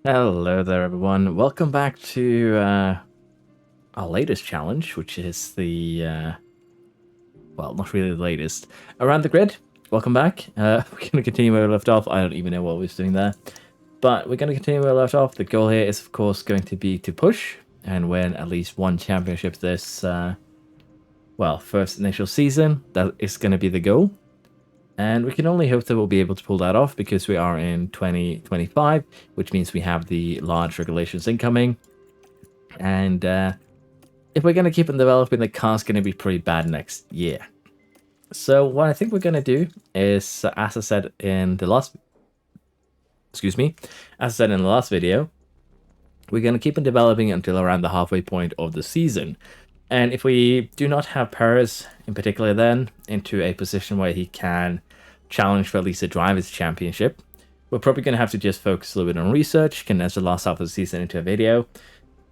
Hello there, everyone. Welcome back to our latest challenge, which is well, not really the latest, Around the Grid. Welcome back. We're going to continue where we left off. I don't even know what we was doing there. But we're going to continue where we left off. The goal here is, of course, going to be to push and win at least one championship this, well, first initial season. That is going to be the goal. And we can only hope that we'll be able to pull that off because we are in 2025, which means we have the large regulations incoming. And if we're going to keep on developing, the car's going to be pretty bad next year. So what I think we're going to do is, as I said in the last... Excuse me. As I said in the last video, we're going to keep on developing until around the halfway point of the season. And if we do not have Perez, in particular then, into a position where he can challenge for at least a driver's championship, we're probably going to have to just focus a little bit on research, condense the last half of the season into a video.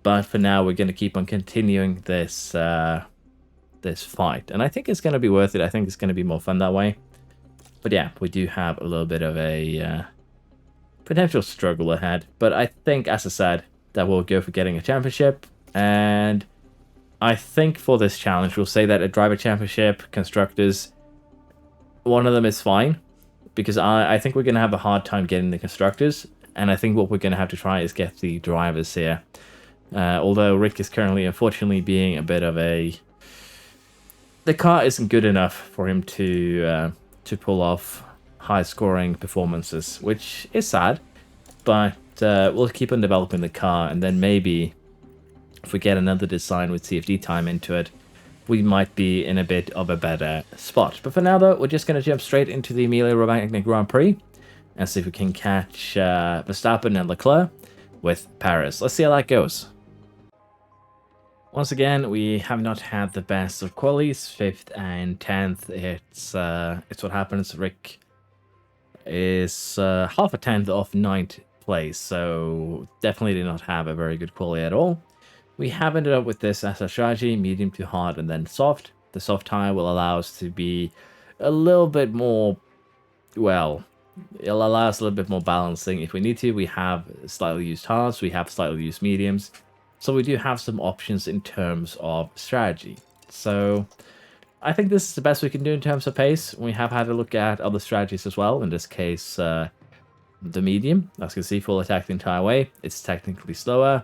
But for now, we're going to keep on continuing this this fight. And I think it's going to be worth it. I think it's going to be more fun that way. But yeah, we do have a little bit of a potential struggle ahead. But I think, as I said, that we'll go for getting a championship. And I think for this challenge, we'll say that a driver championship, constructors, one of them is fine. Because I think we're going to have a hard time getting the constructors. And I think what we're going to have to try is get the drivers here. Although Rick is currently, unfortunately, being a bit of a... The car isn't good enough for him to pull off high-scoring performances, which is sad. But we'll keep on developing the car, and then maybe... if we get another design with CFD time into it, we might be in a bit of a better spot. But for now, though, we're just going to jump straight into the Emilia Romagna Grand Prix and see if we can catch Verstappen and Leclerc with Paris. Let's see how that goes. Once again, we have not had the best of qualies, 5th and 10th. It's what happens. Rick is half a 10th off 9th place, so definitely did not have a very good quali at all. We have ended up with this as a strategy, medium to hard and then soft. The soft tire will allow us to be a little bit more, well, it'll allow us a little bit more balancing if we need to. We have slightly used hards, we have slightly used mediums. So we do have some options in terms of strategy. So I think this is the best we can do in terms of pace. We have had a look at other strategies as well. In this case, the medium. As you can see, full attack the entire way. It's technically slower.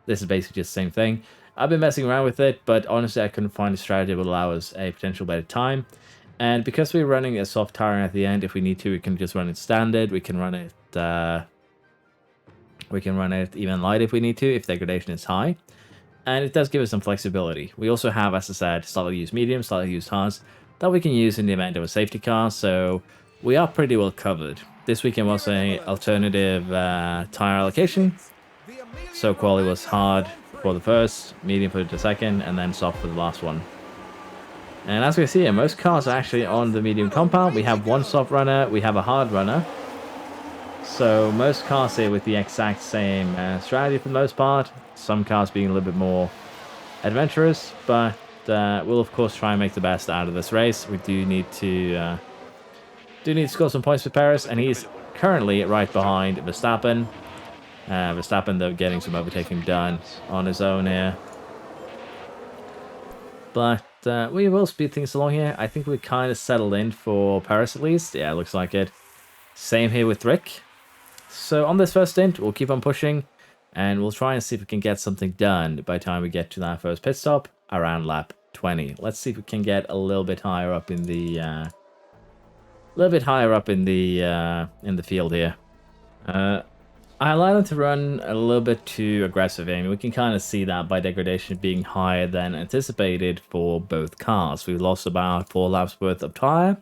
This is basically just the same thing. I've been messing around with it, but honestly, I couldn't find a strategy that would allow us a potential better time. And because we're running a soft tire at the end, if we need to, we can just run it standard. We can run it even light if we need to, if degradation is high. And it does give us some flexibility. We also have, as I said, slightly used mediums, slightly used hards that we can use in the event of a safety car. So we are pretty well covered. This weekend was an alternative tire allocation. So quality was hard for the first, medium for the second, and then soft for the last one. And as we can see here, most cars are actually on the medium compound. We have one soft runner, we have a hard runner. So most cars here with the exact same strategy for the most part. Some cars being a little bit more adventurous, but we'll of course try and make the best out of this race. We do need to score some points for Paris, and he's currently right behind Verstappen. Verstappen, though, getting some overtaking done on his own here. But we will speed things along here. I think we kind of settled in for Paris at least. Yeah, it looks like it. Same here with Rick. So on this first stint, we'll keep on pushing, and we'll try and see if we can get something done by the time we get to that first pit stop around lap 20. Let's see if we can get a little bit higher up in the field here. I allow them to run a little bit too aggressive. I mean, we can kind of see that by degradation being higher than anticipated for both cars. We lost about 4 laps worth of tire,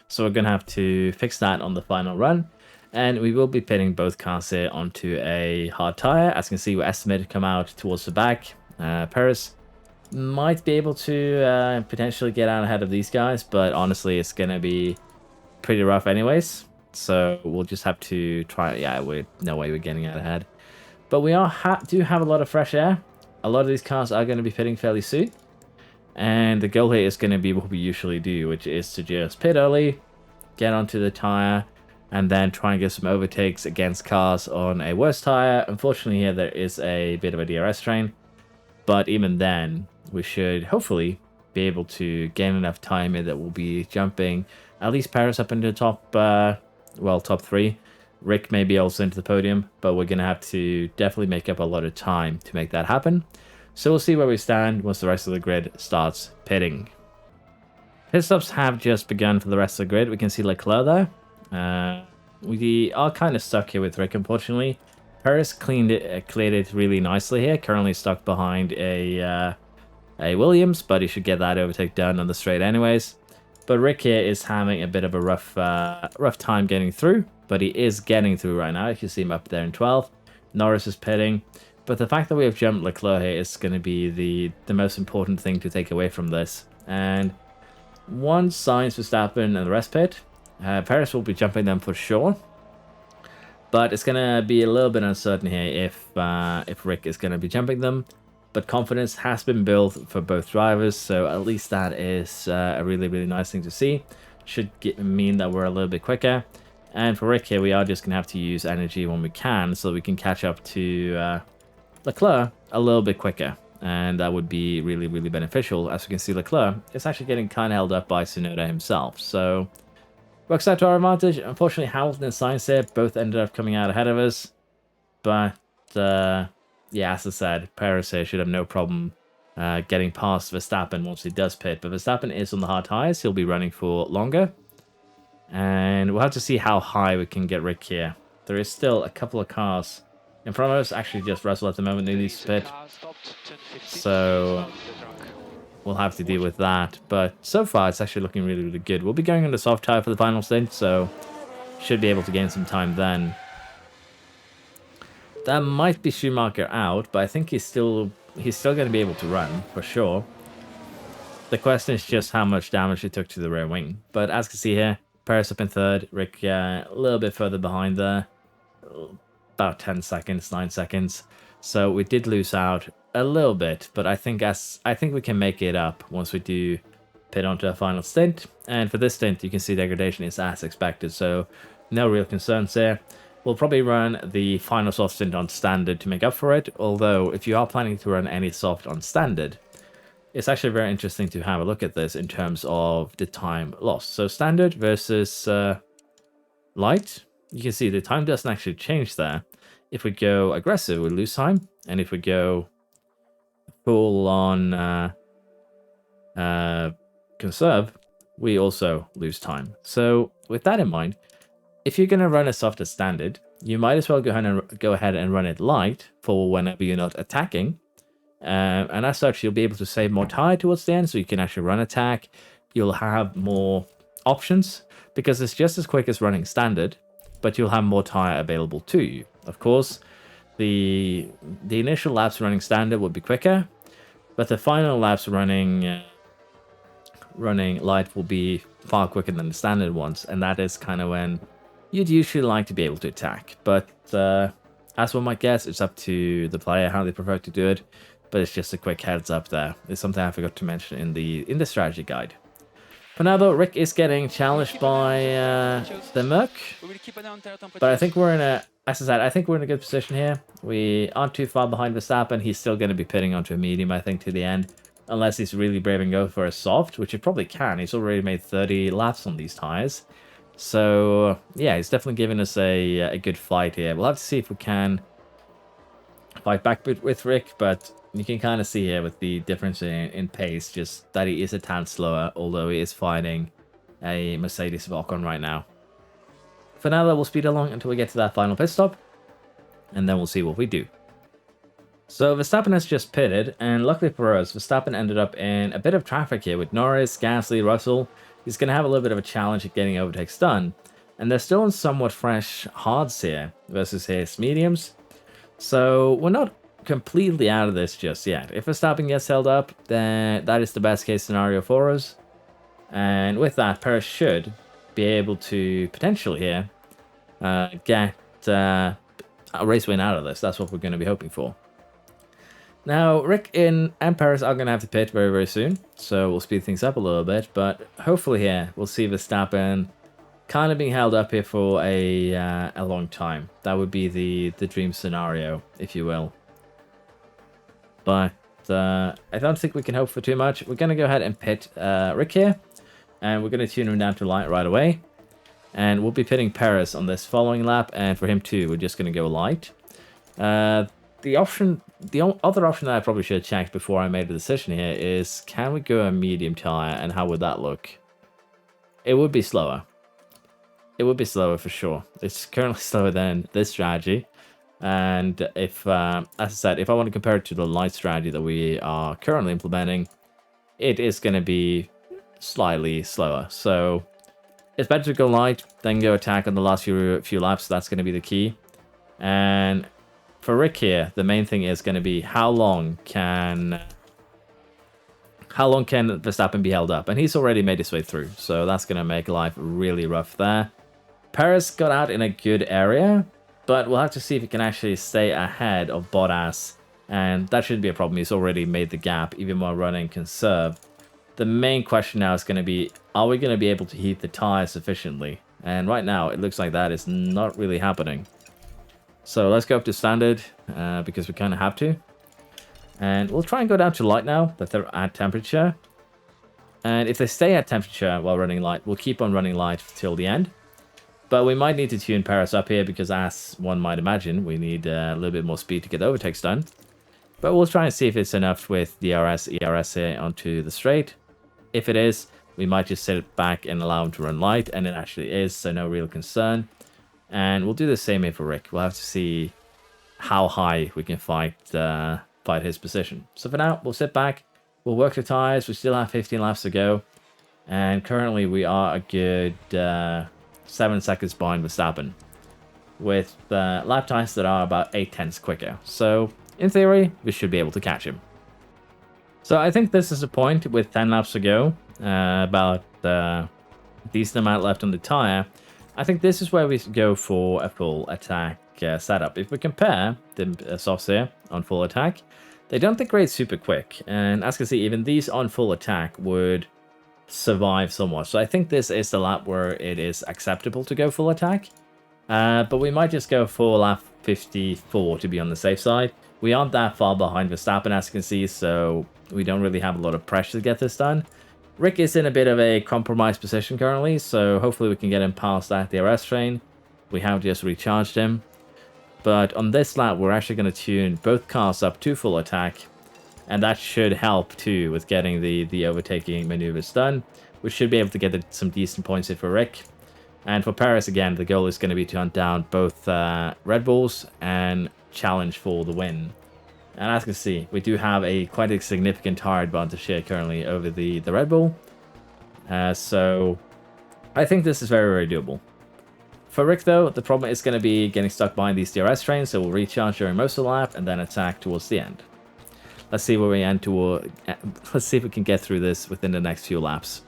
so we're going to have to fix that on the final run. And we will be pitting both cars here onto a hard tire. As you can see, we're estimated to come out towards the back. Paris might be able to potentially get out ahead of these guys, but honestly, it's going to be pretty rough anyways. So we'll just have to try. Yeah, no way we're getting out ahead. But we do have a lot of fresh air. A lot of these cars are going to be pitting fairly soon. And the goal here is going to be what we usually do, which is to just pit early, get onto the tire, and then try and get some overtakes against cars on a worse tire. Unfortunately, here there is a bit of a DRS train, but even then, we should hopefully be able to gain enough time in that we'll be jumping at least Paris up into the top, top 3. Rick may be also into the podium, but we're going to have to definitely make up a lot of time to make that happen. So we'll see where we stand once the rest of the grid starts pitting. Pit stops have just begun for the rest of the grid. We can see Leclerc there. We are kind of stuck here with Rick, unfortunately. Paris cleared it really nicely here. Currently stuck behind a Williams, but he should get that overtake done on the straight anyways. But Rick here is having a bit of a rough time getting through, but he is getting through right now. You can see him up there in 12th. Norris is pitting, but the fact that we have jumped Leclerc here is going to be the most important thing to take away from this. And once Sainz, Verstappen, and the rest pit, Paris will be jumping them for sure. But it's going to be a little bit uncertain here if Rick is going to be jumping them. But confidence has been built for both drivers, so at least that is a really, really nice thing to see. Should mean that we're a little bit quicker. And for Rick here, we are just going to have to use energy when we can, so we can catch up to Leclerc a little bit quicker. And that would be really, really beneficial. As we can see, Leclerc is actually getting kind of held up by Tsunoda himself. So, works out to our advantage. Unfortunately, Hamilton and Sainz here both ended up coming out ahead of us. But, yeah, as I said, Perez here should have no problem getting past Verstappen once he does pit. But Verstappen is on the hard tires. He'll be running for longer. And we'll have to see how high we can get Rick here. There is still a couple of cars in front of us. Actually, just Russell at the moment needs to pit. So we'll have to deal with that. But so far, it's actually looking really, really good. We'll be going on the soft tire for the final stint, so should be able to gain some time then. That might be Schumacher out, but I think he's still going to be able to run, for sure. The question is just how much damage he took to the rear wing. But as you can see here, Perez up in third, Rick a little bit further behind there. About 10 seconds, 9 seconds. So we did lose out a little bit, but I think we can make it up once we do pit onto a final stint. And for this stint, you can see degradation is as expected, so no real concerns there. We'll probably run the final soft stint on standard to make up for it, although if you are planning to run any soft on standard, it's actually very interesting to have a look at this in terms of the time lost. So standard versus light, you can see the time doesn't actually change there. If we go aggressive, we lose time, and if we go full on conserve, we also lose time. So with that in mind, if you're going to run a soft as standard, you might as well go ahead and run it light for whenever you're not attacking. And as such, you'll be able to save more tire towards the end, so you can actually run attack. You'll have more options, because it's just as quick as running standard, but you'll have more tire available to you. Of course, the initial laps running standard would be quicker, but the final laps running light will be far quicker than the standard ones, and that is kind of when you'd usually like to be able to attack. But as one might guess, it's up to the player how they prefer to do it. But it's just a quick heads up there. It's something I forgot to mention in the strategy guide. For now though, Rick is getting challenged by the Merc. But I think we're in a, as I said, I think we're in a good position here. We aren't too far behind Verstappen. He's still going to be pitting onto a medium, I think, to the end. Unless he's really brave and go for a soft, which he probably can. He's already made 30 laps on these tires. So yeah, he's definitely giving us a good fight here. We'll have to see if we can fight back with Rick, but you can kind of see here with the difference in pace, just that he is a tad slower, although he is fighting a Mercedes Ocon right now. For now, though, we'll speed along until we get to that final pit stop, and then we'll see what we do. So Verstappen has just pitted, and luckily for us, Verstappen ended up in a bit of traffic here with Norris, Gasly, Russell. He's going to have a little bit of a challenge at getting overtakes done, and they're still on somewhat fresh hards here versus his mediums. So we're not completely out of this just yet. If Verstappen gets held up, then that is the best case scenario for us. And with that, Perez should be able to potentially here get a race win out of this. That's what we're going to be hoping for. Now, Rick and Perez are going to have to pit very, very soon, so we'll speed things up a little bit, but hopefully here we'll see Verstappen kind of being held up here for a long time. That would be the dream scenario, if you will. But I don't think we can hope for too much. We're going to go ahead and pit Rick here. And we're going to tune him down to light right away. And we'll be pitting Paris on this following lap. And for him too, we're just going to go light. The other option that I probably should have checked before I made the decision here is, can we go a medium tire and how would that look? It would be slower. It would be slower for sure. It's currently slower than this strategy. And if, as I said, if I want to compare it to the light strategy that we are currently implementing, it is going to be slightly slower. So it's better to go light than go attack on the last few laps. That's going to be the key. And for Rick here, the main thing is going to be how long can Verstappen be held up? And he's already made his way through, so that's going to make life really rough there. Perez got out in a good area, but we'll have to see if he can actually stay ahead of Bottas, and that shouldn't be a problem. He's already made the gap, even while running conserve. The main question now is going to be, are we going to be able to heat the tires sufficiently? And right now, it looks like that is not really happening. So let's go up to standard, because we kind of have to. And we'll try and go down to light now, that they're at temperature. And if they stay at temperature while running light, we'll keep on running light till the end. But we might need to tune Paris up here, because as one might imagine, we need a little bit more speed to get the overtakes done. But we'll try and see if it's enough with DRS, ERS here onto the straight. If it is, we might just set it back and allow him to run light, and it actually is, so no real concern. And we'll do the same here for Rick. We'll have to see how high we can fight his position. So for now, we'll sit back, we'll work the tires. We still have 15 laps to go, and currently we are a good 7 seconds behind Verstappen, with lap times that are about 8/10 quicker. So in theory, we should be able to catch him. So I think this is the point with 10 laps to go, about a decent amount left on the tire. I think this is where we go for a full attack setup. If we compare the softs here on full attack, they don't degrade super quick. And as you can see, even these on full attack would survive somewhat. So I think this is the lap where it is acceptable to go full attack. But we might just go for lap 54 to be on the safe side. We aren't that far behind Verstappen, as you can see, so we don't really have a lot of pressure to get this done. Rick is in a bit of a compromised position currently, so hopefully we can get him past that DRS train. We have just recharged him. But on this lap, we're actually going to tune both cars up to full attack, and that should help too with getting the overtaking maneuvers done. We should be able to get some decent points here for Rick. And for Paris, again, the goal is going to be to hunt down both Red Bulls and challenge for the win. And as you can see, we do have quite a significant tire advantage here currently over the Red Bull. So I think this is very, very doable. For Rick, though, the problem is going to be getting stuck behind these DRS trains, so we'll recharge during most of the lap and then attack towards the end. Let's see where we end toward. Let's see if we can get through this within the next few laps.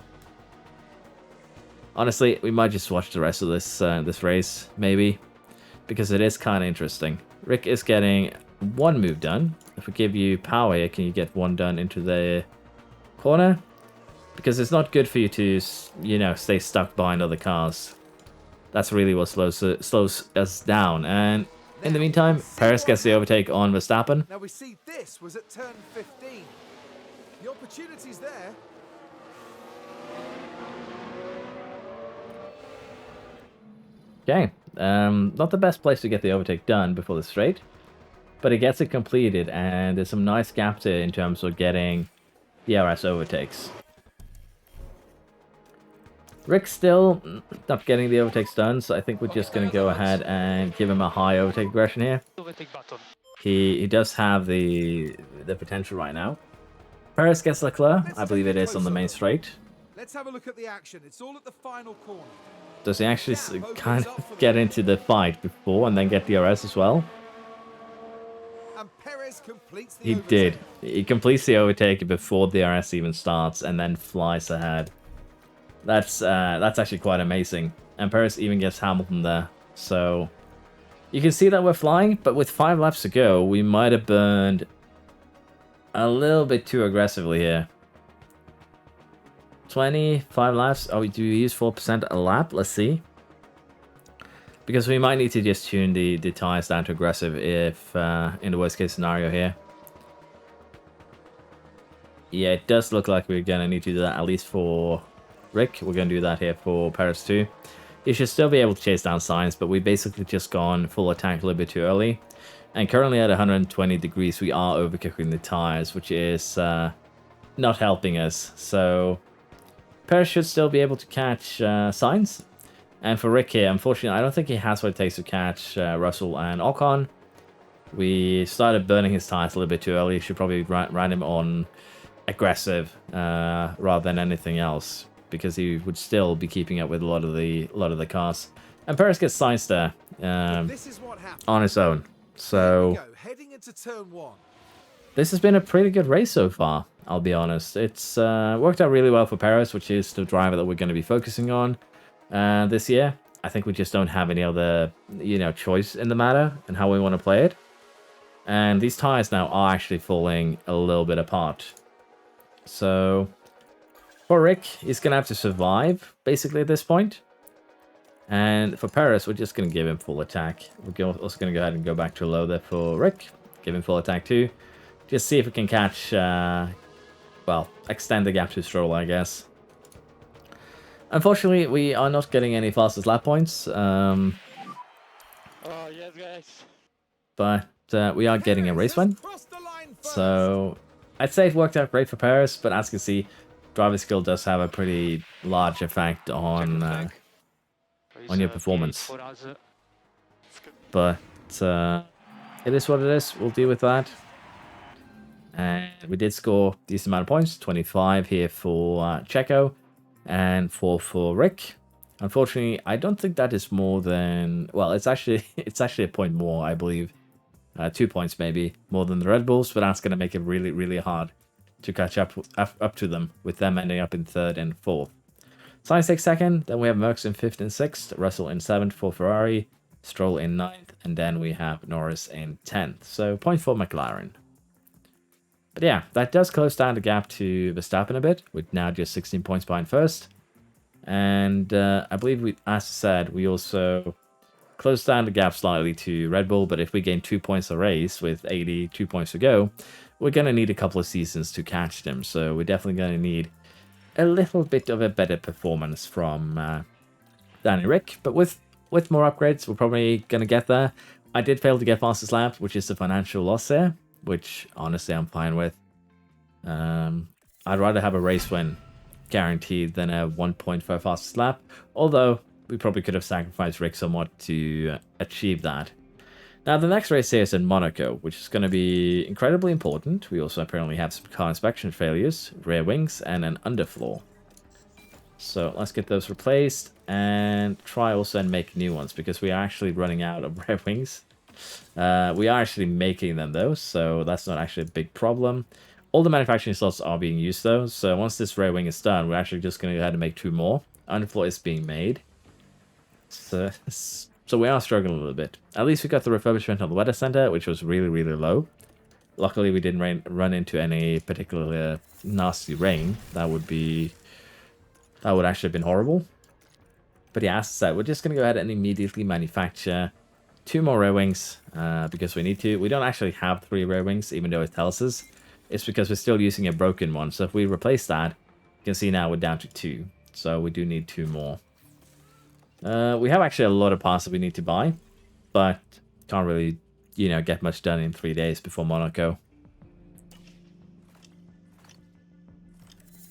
Honestly, we might just watch the rest of this race, maybe, because it is kind of interesting. Rick is getting one move done. If we give you power here, can you get one done into the corner? Because it's not good for you to, you know, stay stuck behind other cars. That's really what slows us down. And in the meantime, Perez gets the overtake on Verstappen. Now we see this was at turn 15. The opportunity's there. Okay, not the best place to get the overtake done before the straight, but it gets it completed, and there's some nice gaps here in terms of getting DRS overtakes. Rick's still not getting the overtakes done, so I think we're just going to go ahead and give him a high overtake aggression here. He does have the potential right now. Perez gets Leclerc, I believe it is on the main straight. Let's have a look at the action. It's all at the final corner. Does he actually kind of get into the fight before and then get DRS as well? And Perez completes the He did. He completes the overtake before DRS even starts and then flies ahead. That's actually quite amazing. And Perez even gets Hamilton there. So you can see that we're flying, but with 5 laps to go, we might have burned a little bit too aggressively here. 25 laps. Oh, do we use 4% a lap? Let's see. Because we might need to just tune the tires down to aggressive if, in the worst case scenario here. Yeah, it does look like we're going to need to do that, at least for Rick. We're going to do that here for Paris too. He should still be able to chase down Sainz, but we basically just gone full attack a little bit too early. And currently at 120 degrees, we are overcooking the tires, which is not helping us. So Paris should still be able to catch Sainz. And for Rick here, unfortunately, I don't think he has what it takes to catch Russell and Ocon. We started burning his tires a little bit too early. Should probably run him on aggressive rather than anything else, because he would still be keeping up with a lot of the cars. And Perez gets Sainz there on his own. So heading into turn 1. This has been a pretty good race so far, I'll be honest. It's worked out really well for Perez, which is the driver that we're going to be focusing on this year. I think we just don't have any other, choice in the matter and how we want to play it. And these tires now are actually falling a little bit apart. So for Rick, he's going to have to survive, basically, at this point. And for Perez, we're just going to give him full attack. We're also going to go ahead and go back to low there for Rick. Give him full attack too. Just see if we can catch, well, extend the gap to Stroll, I guess. Unfortunately, we are not getting any fastest lap points. Oh, yes, guys. But we are getting a race win. So I'd say it worked out great for Perez, but as you can see, driver skill does have a pretty large effect on your performance. But it is what it is. We'll deal with that. And we did score a decent amount of points, 25 here for Checo and 4 for Rick. Unfortunately, I don't think that is more than, well, it's actually a point more, I believe. 2 points maybe more than the Red Bulls, but that's going to make it really, really hard to catch up to them, with them ending up in 3rd and 4th. Sainz takes 2nd, then we have Merckx in 5th and 6th, Russell in 7th for Ferrari, Stroll in 9th, and then we have Norris in 10th. So point for McLaren. But yeah, that does close down the gap to Verstappen a bit, with now just 16 points behind first. And I believe, as I said, we also closed down the gap slightly to Red Bull, but if we gain 2 points a race with 82 points to go, we're going to need a couple of seasons to catch them. So we're definitely going to need a little bit of a better performance from Danny Rick. But with more upgrades, we're probably going to get there. I did fail to get fastest lap, which is the financial loss there, which honestly I'm fine with. I'd rather have a race win guaranteed than a 1.5 fastest lap, although we probably could have sacrificed Rick somewhat to achieve that. Now, the next race here is in Monaco, which is going to be incredibly important. We also apparently have some car inspection failures, rear wings, and an underfloor. So let's get those replaced and try also and make new ones, because we are actually running out of rear wings. We are actually making them though, so that's not actually a big problem. All the manufacturing slots are being used though, so once this rear wing is done, we're actually just going to go ahead and make 2 more. Underfloor is being made. So we are struggling a little bit. At least we got the refurbishment on the weather center, which was really, really low. Luckily, we didn't run into any particularly nasty rain. That would actually have been horrible. But yeah, as I said, we're just going to go ahead and immediately manufacture 2 more rear wings because we need to. We don't actually have 3 rear wings, even though it tells us. It's because we're still using a broken one. So if we replace that, you can see now we're down to 2. So we do need 2 more. We have actually a lot of parts that we need to buy, but can't really, get much done in 3 days before Monaco.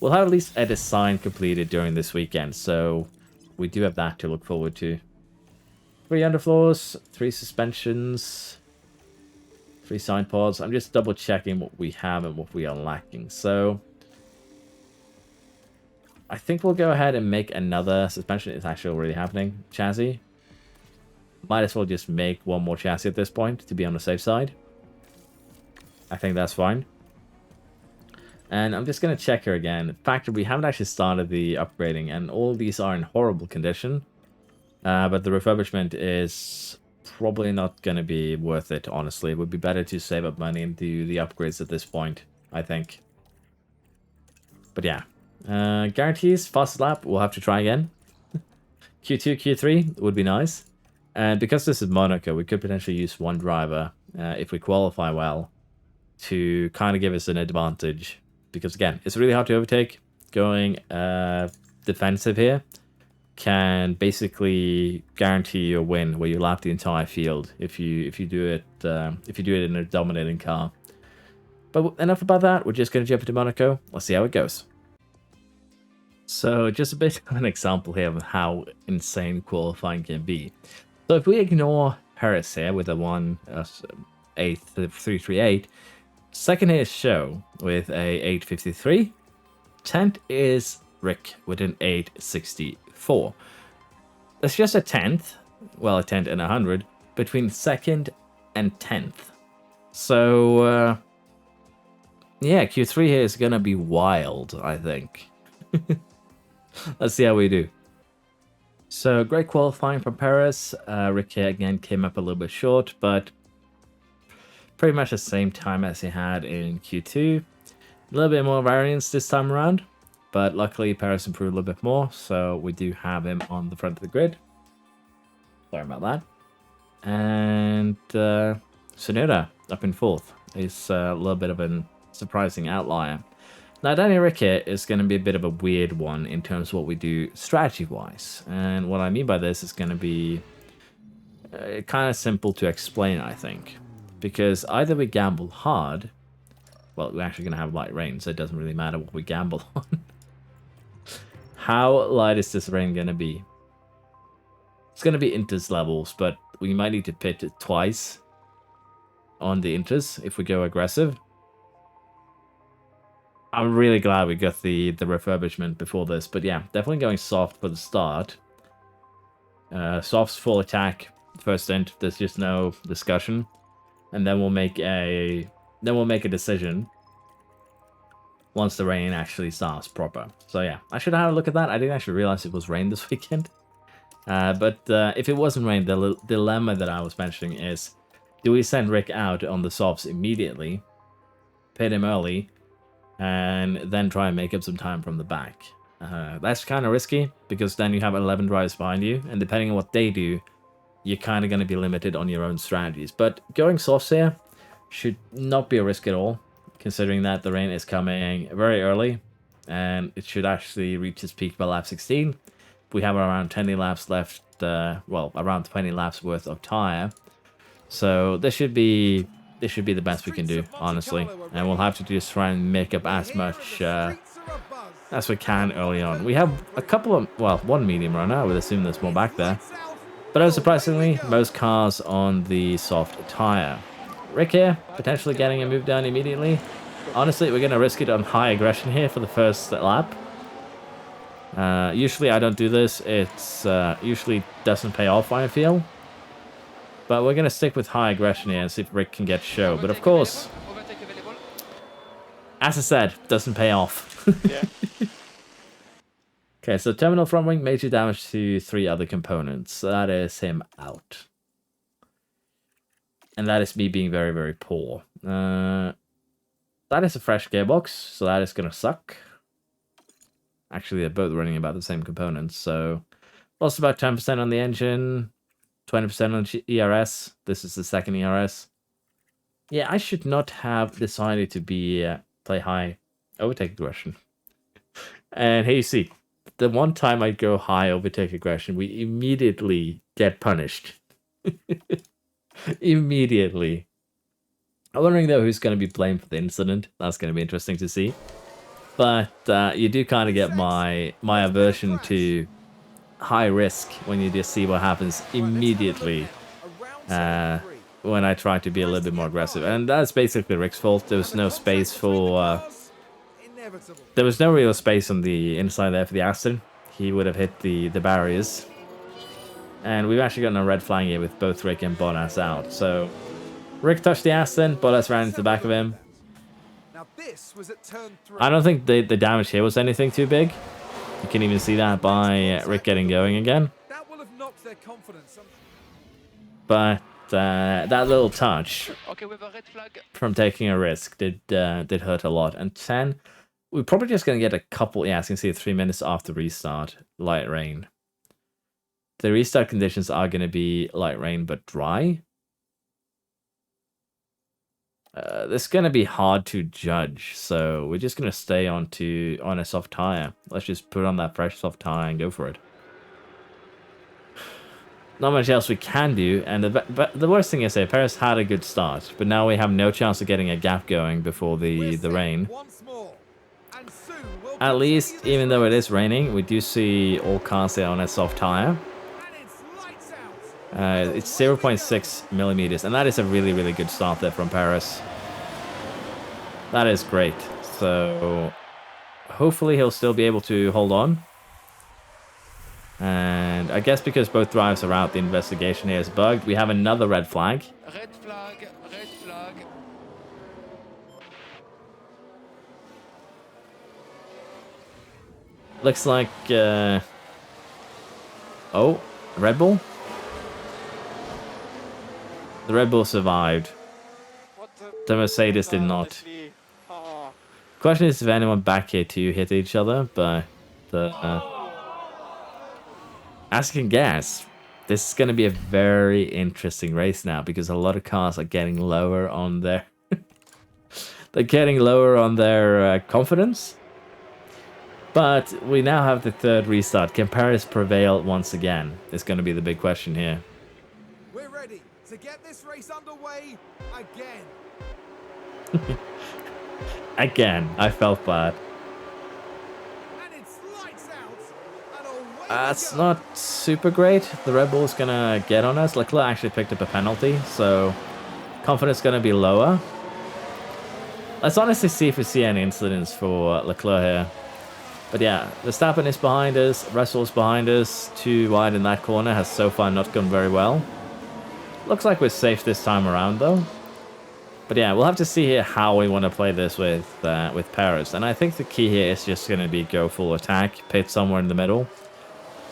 We'll have at least a design completed during this weekend, so we do have that to look forward to. 3 underfloors, 3 suspensions, 3 side pods. I'm just double checking what we have and what we are lacking. So I think we'll go ahead and make another suspension. It's actually already happening. Chassis. Might as well just make 1 more chassis at this point to be on the safe side. I think that's fine. And I'm just going to check here again. In fact, we haven't actually started the upgrading, and all these are in horrible condition. But the refurbishment is probably not going to be worth it, honestly. It would be better to save up money and do the upgrades at this point, I think. But yeah. Guarantees, fastest lap, we'll have to try again. Q2, Q3 would be nice. And because this is Monaco, we could potentially use one driver if we qualify well to kind of give us an advantage. Because again, it's really hard to overtake. Going defensive here can basically guarantee you a win where you lap the entire field if you do it in a dominating car. But enough about that. We're just going to jump into Monaco. Let's see how it goes. So just a bit of an example here of how insane qualifying can be. So if we ignore Paris here with a 1.8.338, second here is Show with a 8.53. 10th is Rick with an 8.64. That's just a 10th, well, a 10th and 100, between 2nd and 10th. So, yeah, Q3 here is going to be wild, I think. Let's see how we do. So, great qualifying from Paris. Rick here again came up a little bit short, but pretty much the same time as he had in Q2. A little bit more variance this time around, but luckily Paris improved a little bit more, so we do have him on the front of the grid. Sorry about that. And Sonoda up in 4th is a little bit of a surprising outlier. Now, Danny Rick here is going to be a bit of a weird one in terms of what we do strategy-wise. And what I mean by this is going to be kind of simple to explain, I think. Because either we gamble hard, well, we're actually going to have light rain, so it doesn't really matter what we gamble on. How light is this rain going to be? It's going to be Inters levels, but we might need to pit it twice on the Inters if we go aggressive. I'm really glad we got the refurbishment before this, but yeah, definitely going soft for the start. Soft's full attack, first int, there's just no discussion. And then we'll make a decision once the rain actually starts proper. So yeah, I should have a look at that. I didn't actually realize it was rain this weekend. But if it wasn't rain, the dilemma that I was mentioning is, do we send Rick out on the softs immediately, pit him early, and then try and make up some time from the back? That's kind of risky, because then you have 11 drivers behind you, and depending on what they do, you're kind of going to be limited on your own strategies. But going softs here should not be a risk at all, considering that the rain is coming very early, and it should actually reach its peak by lap 16. We have around 20 laps left, well, around 20 laps worth of tire. So this should be the best we can do, honestly. And we'll have to just try and make up as much as we can early on. We have a couple of, well, one medium runner. I would assume there's more back there. But unsurprisingly, most cars on the soft tire. Rick here, potentially getting a move down immediately. Honestly, we're going to risk it on high aggression here for the first lap. Usually I don't do this. It's usually doesn't pay off, I feel. But we're going to stick with high aggression here and see if Rick can get show. But of course, as I said, doesn't pay off. Yeah. Okay, so terminal front wing, major damage to 3 other components. That is him out. And that is me being very, very poor. That is a fresh gearbox, so that is going to suck. Actually, they're both running about the same components, so lost about 10% on the engine, 20% on ERS. This is the second ERS. Yeah, I should not have decided to be play high overtake aggression. And here you see, the one time I go high overtake aggression, we immediately get punished. Immediately. I'm wondering though who's going to be blamed for the incident. That's going to be interesting to see. But you do kind of get my aversion to high risk when you just see what happens immediately when I try to be a little bit more aggressive. And that's basically Rick's fault. There was no space for... there was no real space on the inside there for the Aston. He would have hit the barriers. And we've actually gotten a red flag here with both Rick and Bottas out. So Rick touched the Aston, Bottas ran into the back of him. Now this was at turn 3. I don't think the damage here was anything too big. You can even see that by Rick getting going again. That will have knocked their confidence. But that little touch Okay, with a red flag. from taking a risk did hurt a lot. And 10, we're probably just going to get a couple, yeah, as you can see, 3 minutes after restart, light rain. the restart conditions are going to be light rain but dry. This is going to be hard to judge, so we're just going to stay on a soft tire. Let's just put on that fresh soft tire and go for it. Not much else we can do, and the worst thing is that Paris had a good start, but now we have no chance of getting a gap going before the rain. At least, even though it is raining, we do see all cars there on a soft tire. It's 0.6 millimeters, and that is a really, really good start there from Paris. That is great. So, hopefully he'll still be able to hold on. And I guess because both drives are out, the investigation here is bugged. We have another red flag. Red flag, red flag. Looks like... Oh, Red Bull? The Red Bull survived. The Mercedes did not. Question is if anyone back here too hit each other, but as you can guess, this is going to be a very interesting race now because a lot of cars are getting lower on their they're getting lower on their confidence. But we now have the third restart. Can Paris prevail once again? It's going to be the big question here. We're ready to get this race underway again. Again, I felt bad. And it's lights out. And away That's not super great. The Red Bull's going to get on us. Leclerc actually picked up a penalty, so confidence going to be lower. Let's honestly see if we see any incidents for Leclerc here. But yeah, Verstappen is behind us, Russell's behind us, too wide in that corner, has so far not gone very well. Looks like we're safe this time around though. But yeah, we'll have to see here how we want to play this with Paris. And I think the key here is just going to be go full attack, pit somewhere in the middle.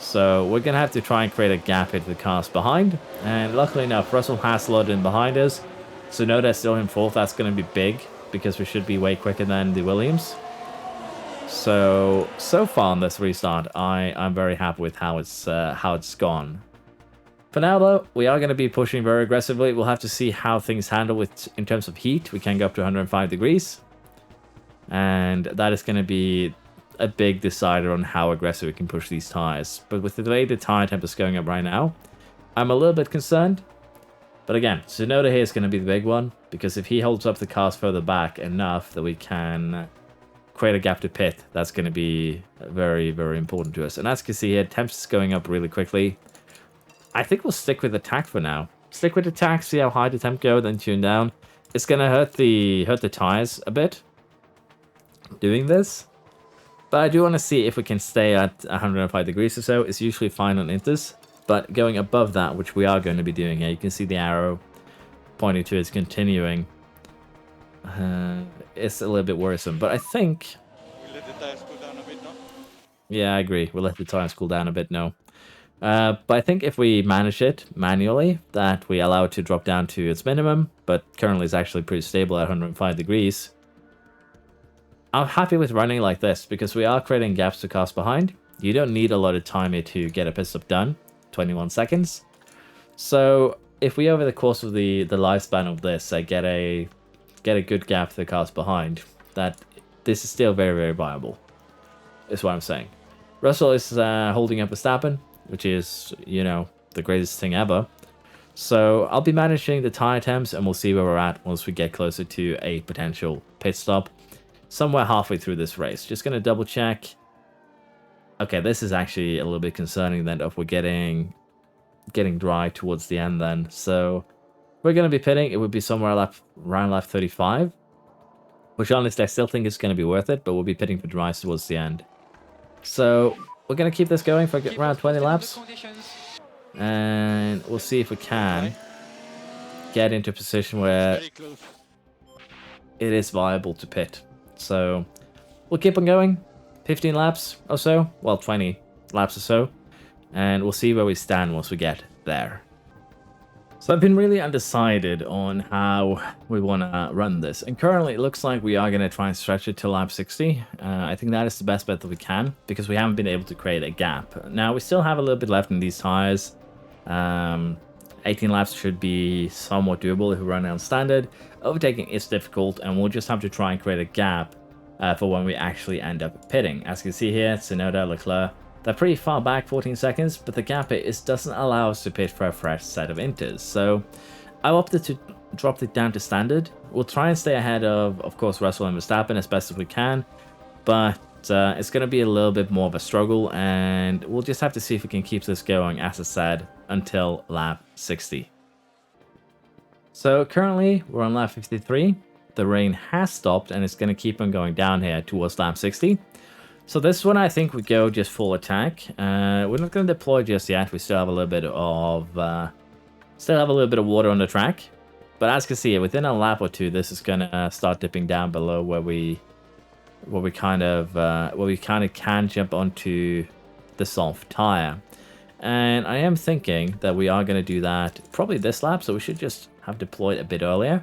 So we're going to have to try and create a gap into the cars behind. And luckily enough, Russell has slotted in behind us. So Tsunoda's still in fourth, that's going to be big, because we should be way quicker than the Williams. So far on this restart, I'm very happy with how it's gone. For now, though, we are going to be pushing very aggressively. We'll have to see how things handle in terms of heat. We can go up to 105 degrees. And that is going to be a big decider on how aggressive we can push these tires. But with the way the tire temp is going up right now, I'm a little bit concerned. But again, Tsunoda here is going to be the big one. Because if he holds up the cars further back enough that we can create a gap to pit, that's going to be very, very important to us. And as you can see here, temps is going up really quickly. I think we'll stick with attack for now. Stick with attack, see how high the temp go, then tune down. It's going to hurt the tires a bit doing this. But I do want to see if we can stay at 105 degrees or so. It's usually fine on inters. But going above that, which we are going to be doing here, you can see the arrow pointing to it's continuing. It's a little bit worrisome. But I think... We let the tires cool down a bit, no? Yeah, I agree. We'll let the tires cool down a bit, no. But I think if we manage it manually, that we allow it to drop down to its minimum, but currently it's actually pretty stable at 105 degrees. I'm happy with running like this, because we are creating gaps to cars behind. You don't need a lot of time here to get a pit stop done, 21 seconds. So if we, over the course of the lifespan of this, get a good gap to the cars behind, that this is still very, very viable, is what I'm saying. Russell is holding up Verstappen, which is, you know, the greatest thing ever. So I'll be managing the tire temps, and we'll see where we're at once we get closer to a potential pit stop somewhere halfway through this race. Just going to double check. Okay, this is actually a little bit concerning then if we're getting dry towards the end then. So we're going to be pitting. It would be somewhere around lap 35, which honestly I still think is going to be worth it, but we'll be pitting for dries towards the end. So we're going to keep this going for around 20 laps. And we'll see if we can get into a position where it is viable to pit. So we'll keep on going. 15 laps or so. Well, 20 laps or so. And we'll see where we stand once we get there. So I've been really undecided on how we want to run this, and currently it looks like we are going to try and stretch it to lap 60. I think that is the best bet that we can, because we haven't been able to create a gap. Now, we still have a little bit left in these tires. 18 laps should be somewhat doable if we run it on standard. Overtaking is difficult, and we'll just have to try and create a gap for when we actually end up pitting. As you can see here, Tsunoda, Leclerc, they're pretty far back, 14 seconds, but the gap doesn't allow us to pit for a fresh set of inters. So I opted to drop it down to standard. We'll try and stay ahead of course, Russell and Verstappen as best as we can, but it's going to be a little bit more of a struggle, and we'll just have to see if we can keep this going, as I said, until lap 60. So currently, we're on lap 53. The rain has stopped, and it's going to keep on going down here towards lap 60. So this one, I think we go just full attack. We're not going to deploy just yet. We still have a little bit of water on the track. But as you can see, within a lap or two, this is going to start dipping down below where we kind of can jump onto the soft tire. And I am thinking that we are going to do that probably this lap, so we should just have deployed a bit earlier.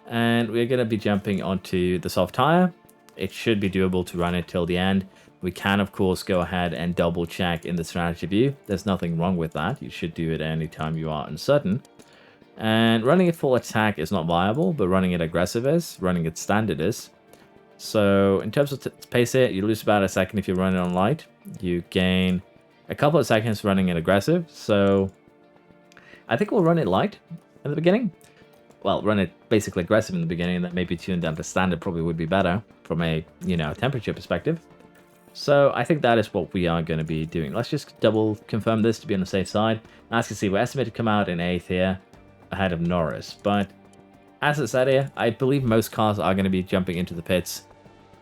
And we're going to be jumping onto the soft tire. It should be doable to run it till the end. We can, of course, go ahead and double check in the strategy view. There's nothing wrong with that. You should do it anytime you are uncertain. And running it full attack is not viable, but running it aggressive is, running it standard is. So in terms of pace here, you lose about a second if you run it on light. You gain a couple of seconds running it aggressive. So I think we'll run it light in the beginning. Well, run it basically aggressive in the beginning, and then maybe tune down to standard probably would be better from a, temperature perspective. So I think that is what we are going to be doing. Let's just double confirm this to be on the safe side. As you can see, we're estimated to come out in 8th here, ahead of Norris. But as I said here, I believe most cars are going to be jumping into the pits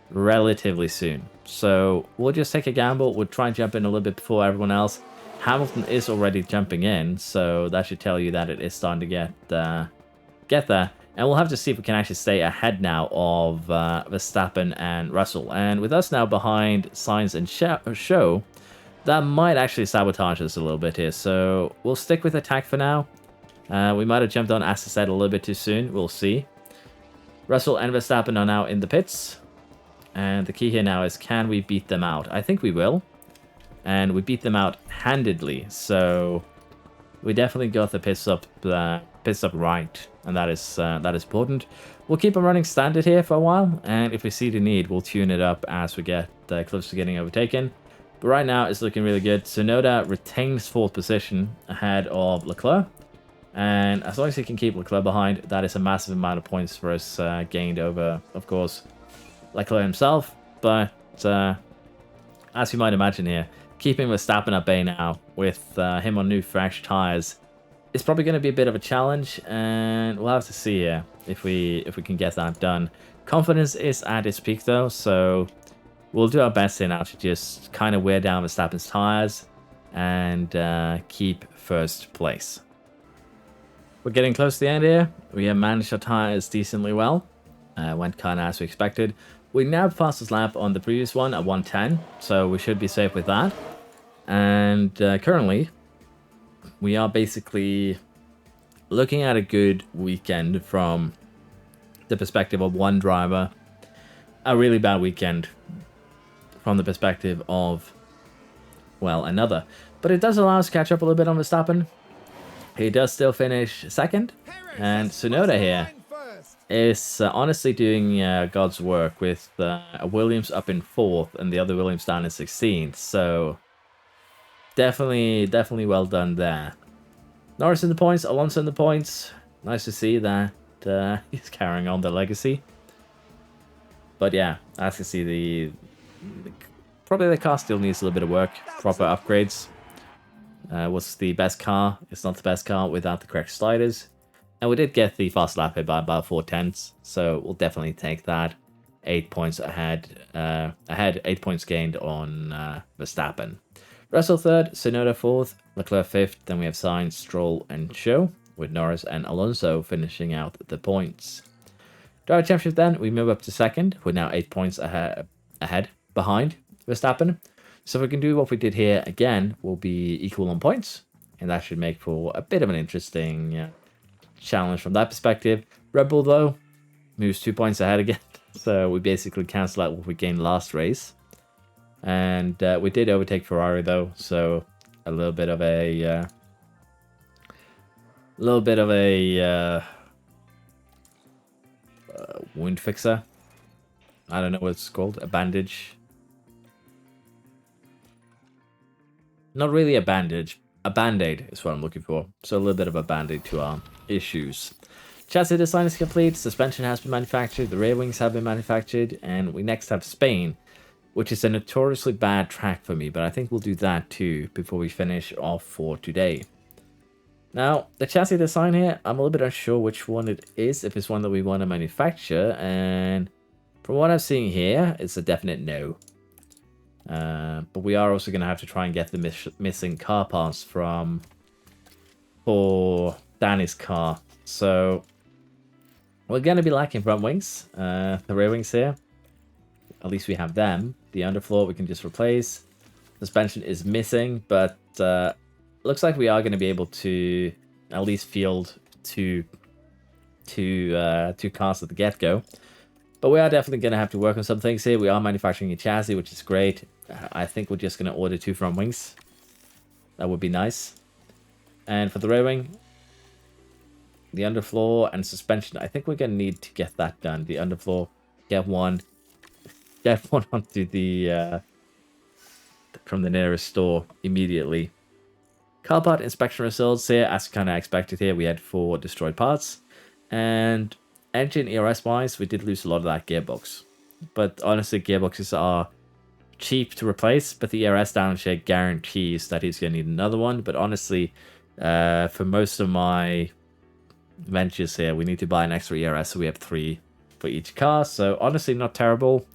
relatively soon. So we'll just take a gamble. We'll try and jump in a little bit before everyone else. Hamilton is already jumping in, so that should tell you that it is starting to get there. And we'll have to see if we can actually stay ahead now of Verstappen and Russell. And with us now behind Sainz and Show, that might actually sabotage us a little bit here. So we'll stick with attack for now. We might have jumped on, as I said, a little bit too soon. We'll see. Russell and Verstappen are now in the pits. And the key here now is, can we beat them out? I think we will. And we beat them out handedly. So we definitely got the pits up right, and that is important. We'll keep on running standard here for a while, and if we see the need, we'll tune it up as we get close to getting overtaken. But right now, it's looking really good. Tsunoda retains 4th position ahead of Leclerc, and as long as he can keep Leclerc behind, that is a massive amount of points for us gained over, of course, Leclerc himself. But as you might imagine here, keeping Verstappen at bay now with him on new fresh tires is probably going to be a bit of a challenge, and we'll have to see here if we can get that done. Confidence is at its peak though, so we'll do our best here now to just kind of wear down Verstappen's tires and keep 1st place. We're getting close to the end here. We have managed our tires decently well. Went kind of as we expected. We now have fastest lap on the previous one at 1:10, so we should be safe with that. And currently, we are basically looking at a good weekend from the perspective of one driver. A really bad weekend from the perspective of, well, another. But it does allow us to catch up a little bit on Verstappen. He does still finish 2nd. And Tsunoda here is honestly doing God's work with Williams up in 4th and the other Williams down in 16th. So definitely well done there. Norris in the points, Alonso in the points. Nice to see that he's carrying on the legacy. But yeah, as you see, probably the car still needs a little bit of work, proper upgrades. Was the best car? It's not the best car without the correct sliders. And we did get the fast lap here by about 4/10, so we'll definitely take that. 8 points ahead, 8 points gained on Verstappen. Russell 3rd, Tsunoda 4th, Leclerc 5th, then we have Sainz, Stroll and Show, with Norris and Alonso finishing out the points. Driver Championship then, we move up to 2nd, we're now 8 points ahead, behind Verstappen. So if we can do what we did here again, we'll be equal on points, and that should make for a bit of an interesting challenge from that perspective. Red Bull, though, moves 2 points ahead again. So we basically cancel out what we gained last race. And we did overtake Ferrari, though. So a little bit of a... wound fixer. I don't know what it's called. A bandage. Not really a bandage. A band-aid is what I'm looking for. So a little bit of a band-aid to our issues. Chassis design is complete. Suspension has been manufactured. The rear wings have been manufactured. And we next have Spain, which is a notoriously bad track for me. But I think we'll do that too before we finish off for today. Now, the chassis design here, I'm a little bit unsure which one it is. If it's one that we want to manufacture. And from what I'm seeing here, it's a definite no. But we are also going to have to try and get the missing car parts for Danny's car. So we're going to be lacking front wings, the rear wings here. At least we have them. The underfloor we can just replace. Suspension is missing, but looks like we are going to be able to at least field two cars at the get-go. But we are definitely going to have to work on some things here. We are manufacturing a chassis, which is great. I think we're just going to order 2 front wings. That would be nice. And for the rear wing, the underfloor and suspension, I think we're going to need to get that done. The underfloor, get one onto the from the nearest store immediately. Car part inspection results here, as kind of expected here, we had 4 destroyed parts. And engine ERS wise, we did lose a lot of that gearbox. But honestly, gearboxes are cheap to replace, but the ERS downshift guarantees that he's going to need another one. But honestly, for most of my ventures here, we need to buy an extra ERS, so we have 3 for each car. So honestly, not terrible.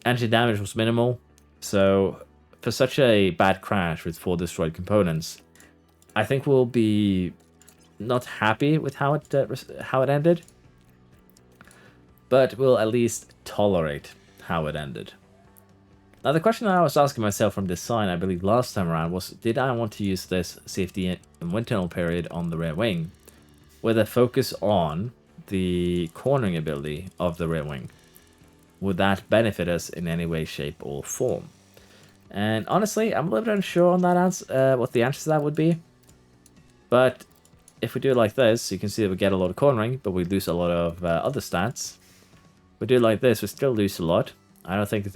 Engine damage was minimal. So for such a bad crash with 4 destroyed components, I think we'll be not happy with how it ended. But we'll at least tolerate how it ended. Now, the question that I was asking myself from this sign, I believe last time around, was did I want to use this safety and wind tunnel period on the rear wing with a focus on the cornering ability of the rear wing? Would that benefit us in any way, shape, or form? And honestly, I'm a little bit unsure on that answer, what the answer to that would be. But if we do it like this, you can see that we get a lot of cornering, but we lose a lot of other stats. We do it like this, we still lose a lot. I don't think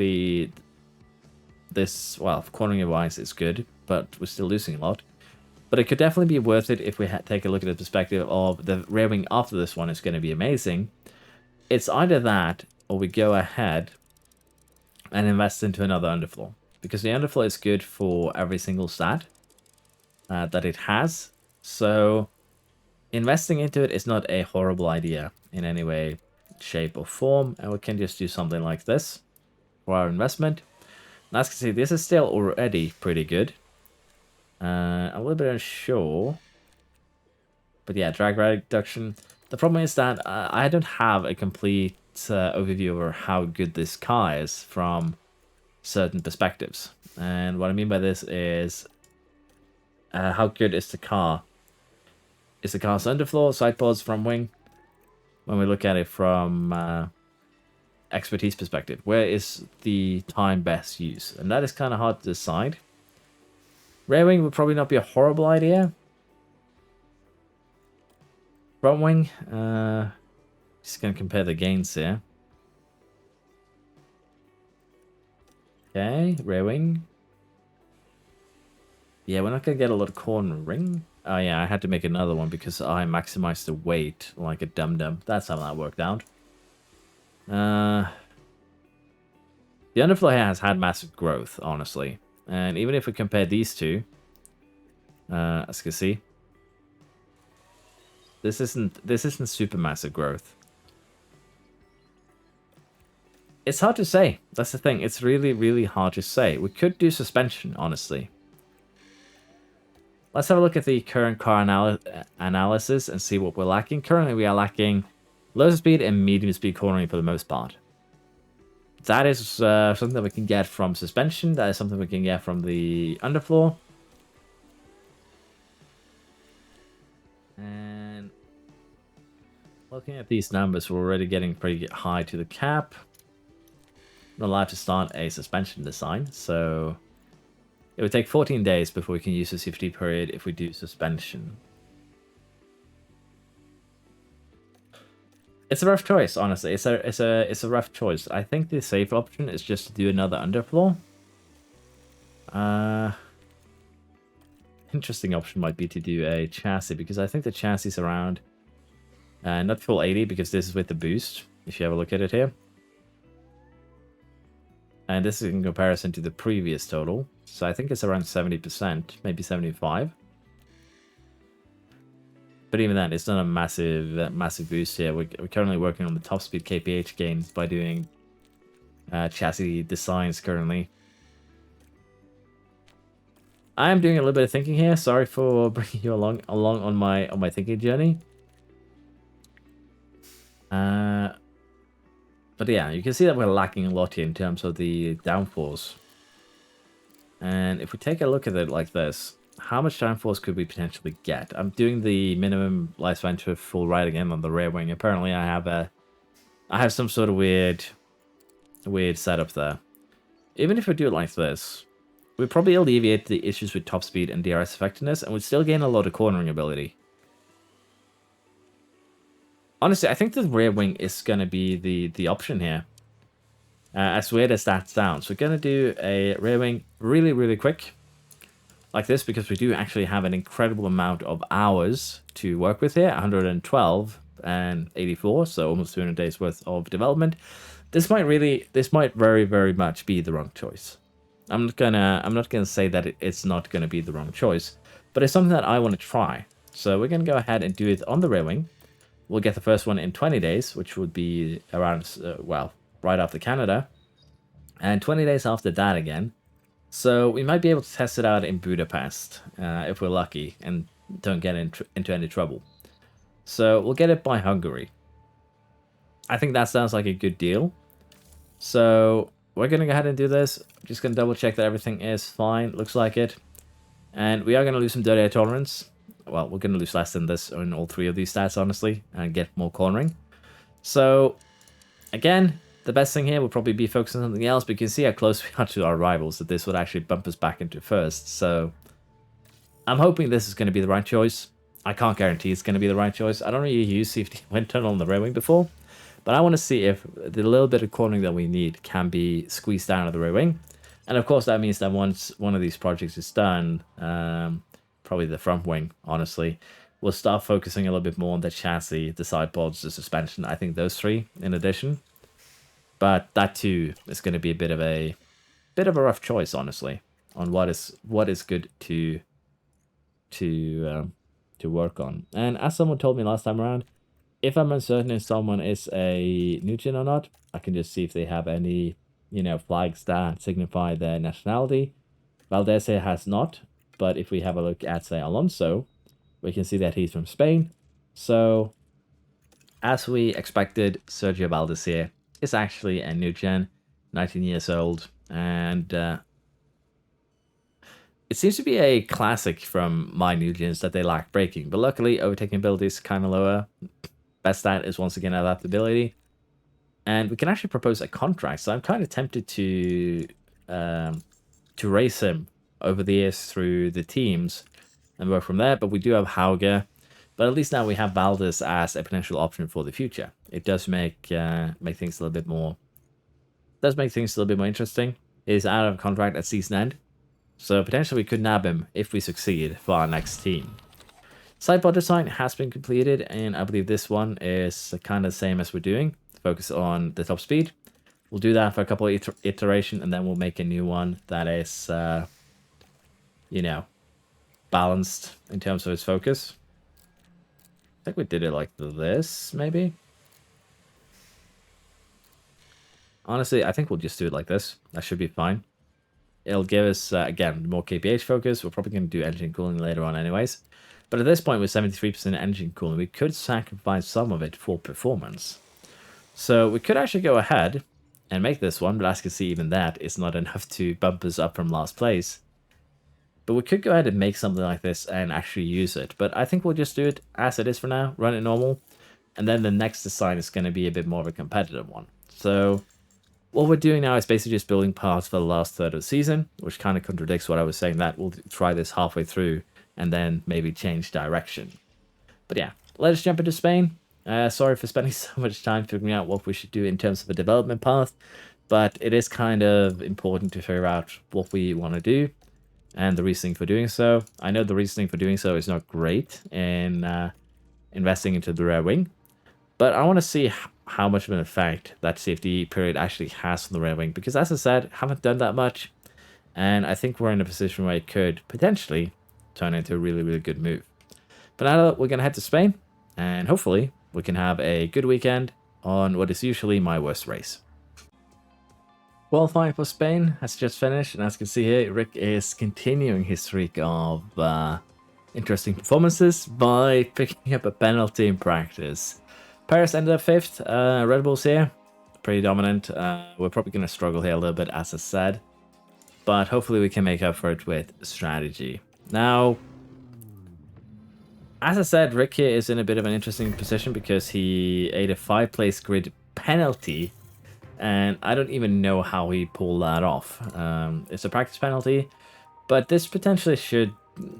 well, cornering wise is good, but we're still losing a lot. But it could definitely be worth it if we take a look at the perspective of the rear wing after this one is going to be amazing. It's either that, or we go ahead and invest into another underfloor. Because the underfloor is good for every single stat that it has. So investing into it is not a horrible idea in any way, shape, or form. And we can just do something like this for our investment. And as you can see, this is still already pretty good. A little bit unsure. But yeah, drag reduction. The problem is that I don't have a complete overview over how good this car is from certain perspectives. And what I mean by this is how good is the car? Is the car's underfloor, side pods, front wing? When we look at it from expertise perspective, where is the time best used? And that is kind of hard to decide. Rear wing would probably not be a horrible idea. Front wing, just going to compare the gains here. Okay, rear wing. Yeah, we're not going to get a lot of cornering. Oh yeah, I had to make another one because I maximized the weight like a dum-dum. That's how that worked out. The underfloor here has had massive growth, honestly. And even if we compare these two, as you can see, this isn't super massive growth. It's hard to say. That's the thing. It's really, really hard to say. We could do suspension, honestly. Let's have a look at the current car analysis and see what we're lacking. Currently, we are lacking low speed and medium speed cornering for the most part. That is something that we can get from suspension. That is something we can get from the underfloor. And Looking at these numbers, we're already getting pretty high to the cap. Not allowed to start a suspension design, so it would take 14 days before we can use the safety period if we do suspension. It's a rough choice, honestly. It's a rough choice. I think the safe option is just to do another underfloor. Interesting option might be to do a chassis, because I think the chassis is around not full 80, because this is with the boost, if you have a look at it here. And this is in comparison to the previous total. So I think it's around 70%, maybe 75%. But even then, it's not a massive boost here. We're currently working on the top speed kph gains by doing chassis designs currently. I am doing a little bit of thinking here. Sorry for bringing you along on my thinking journey. But yeah, you can see that we're lacking a lot here in terms of the downforce. And if we take a look at it like this, how much downforce could we potentially get? I'm doing the minimum lifespan to full ride again on the rear wing. Apparently I have some sort of weird setup there. Even if we do it like this, we'd probably alleviate the issues with top speed and DRS effectiveness, and we'd still gain a lot of cornering ability. Honestly, I think the rear wing is going to be the option here. As weird as that sounds. We're going to do a rear wing really quick. Like this, because we do actually have an incredible amount of hours to work with here. 112 and 84, so almost 200 days worth of development. This might very much be the wrong choice. I'm not gonna say that it's not gonna be the wrong choice, but it's something that I want to try. So we're gonna go ahead and do it on the rear wing. We'll get the first one in 20 days, which would be around, well, right after Canada. And 20 days after that again. So we might be able to test it out in Budapest, if we're lucky, and don't get into any trouble. So we'll get it by Hungary. I think that sounds like a good deal. So we're going to go ahead and do this. I'm just going to double check that everything is fine. Looks like it. And we are going to lose some dirty air tolerance. Well, we're going to lose less than this in all three of these stats, honestly, and get more cornering. So, again, the best thing here would probably be focusing on something else, but you can see how close we are to our rivals, that this would actually bump us back into first. So, I'm hoping this is going to be the right choice. I can't guarantee it's going to be the right choice. I don't really use safety wind tunnel on the rear wing before, but I want to see if the little bit of cornering that we need can be squeezed down of the rear wing. And of course, that means that once one of these projects is done, probably the front wing, honestly, we'll start focusing a little bit more on the chassis, the side pods, the suspension. I think those three in addition. But that too is going to be a bit of a rough choice, honestly, on what is good to work on. And as someone told me last time around, if I'm uncertain if someone is a new gen or not, I can just see if they have any, flags that signify their nationality. Valdez has not, but if we have a look at, say, Alonso, we can see that he's from Spain. So, as we expected, Sergio Valdez here is actually a new gen, 19 years old, and it seems to be a classic from my new gens that they lack braking, but luckily overtaking ability is kind of lower. Best stat is once again adaptability, and we can actually propose a contract. So I'm kind of tempted to race him over the years through the teams and work from there. But we do have Hauger, but at least now we have Valdez as a potential option for the future. It does make things a little bit more. Does make things a little bit more interesting. He's out of contract at season end, so potentially we could nab him if we succeed for our next team. Sidepod design has been completed, and I believe this one is kind of the same as we're doing. Focus on the top speed. We'll do that for a couple of iterations, and then we'll make a new one that is, balanced in terms of its focus. I think we did it like this, maybe. Honestly, I think we'll just do it like this. That should be fine. It'll give us, again, more kph focus. We're probably going to do engine cooling later on anyways. But at this point, with 73% engine cooling, we could sacrifice some of it for performance. So we could actually go ahead and make this one, but as you can see, even that is not enough to bump us up from last place. But we could go ahead and make something like this and actually use it. But I think we'll just do it as it is for now, run it normal. And then the next design is going to be a bit more of a competitive one. So what we're doing now is basically just building parts for the last third of the season, which kind of contradicts what I was saying, that we'll try this halfway through and then maybe change direction. But yeah, let us jump into Spain. Sorry for spending so much time figuring out what we should do in terms of a development path, but it is kind of important to figure out what we want to do and the reasoning for doing so. I know the reasoning for doing so is not great in investing into the rear wing, but I want to see how much of an effect that safety period actually has on the rear wing, because as I said, haven't done that much, and I think we're in a position where it could potentially turn into a really, really good move. But now we're going to head to Spain, and hopefully we can have a good weekend on what is usually my worst race. Qualifying for Spain has just finished, and as you can see here, Rick is continuing his streak of interesting performances by picking up a penalty in practice. Paris ended up 5th. Red Bull's here, pretty dominant. We're probably going to struggle here a little bit, as I said, but hopefully we can make up for it with strategy. Now, as I said, Rick here is in a bit of an interesting position because he ate a 5-place grid penalty, and I don't even know how he pulled that off. It's a practice penalty, but this potentially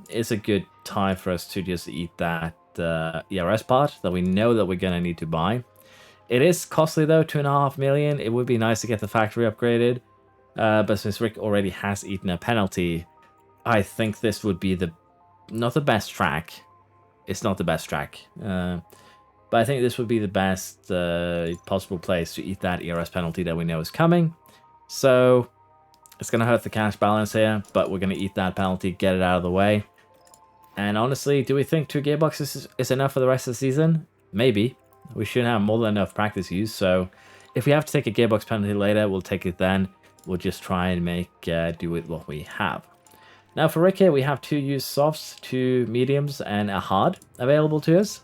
is a good time for us to just eat that ERS part that we know that we're going to need to buy. It is costly though, 2.5 million. It would be nice to get the factory upgraded, but since Rick already has eaten a penalty, I think this would be not the best track. It's not the best track, but I think this would be the best possible place to eat that ERS penalty that we know is coming. So it's going to hurt the cash balance here, but we're going to eat that penalty, get it out of the way. And honestly, do we think 2 gearboxes is enough for the rest of the season? Maybe. We should have more than enough practice use, so if we have to take a gearbox penalty later, we'll take it then. We'll just try and do with what we have. Now for Rick here, we have 2 used softs, 2 mediums, and a hard available to us.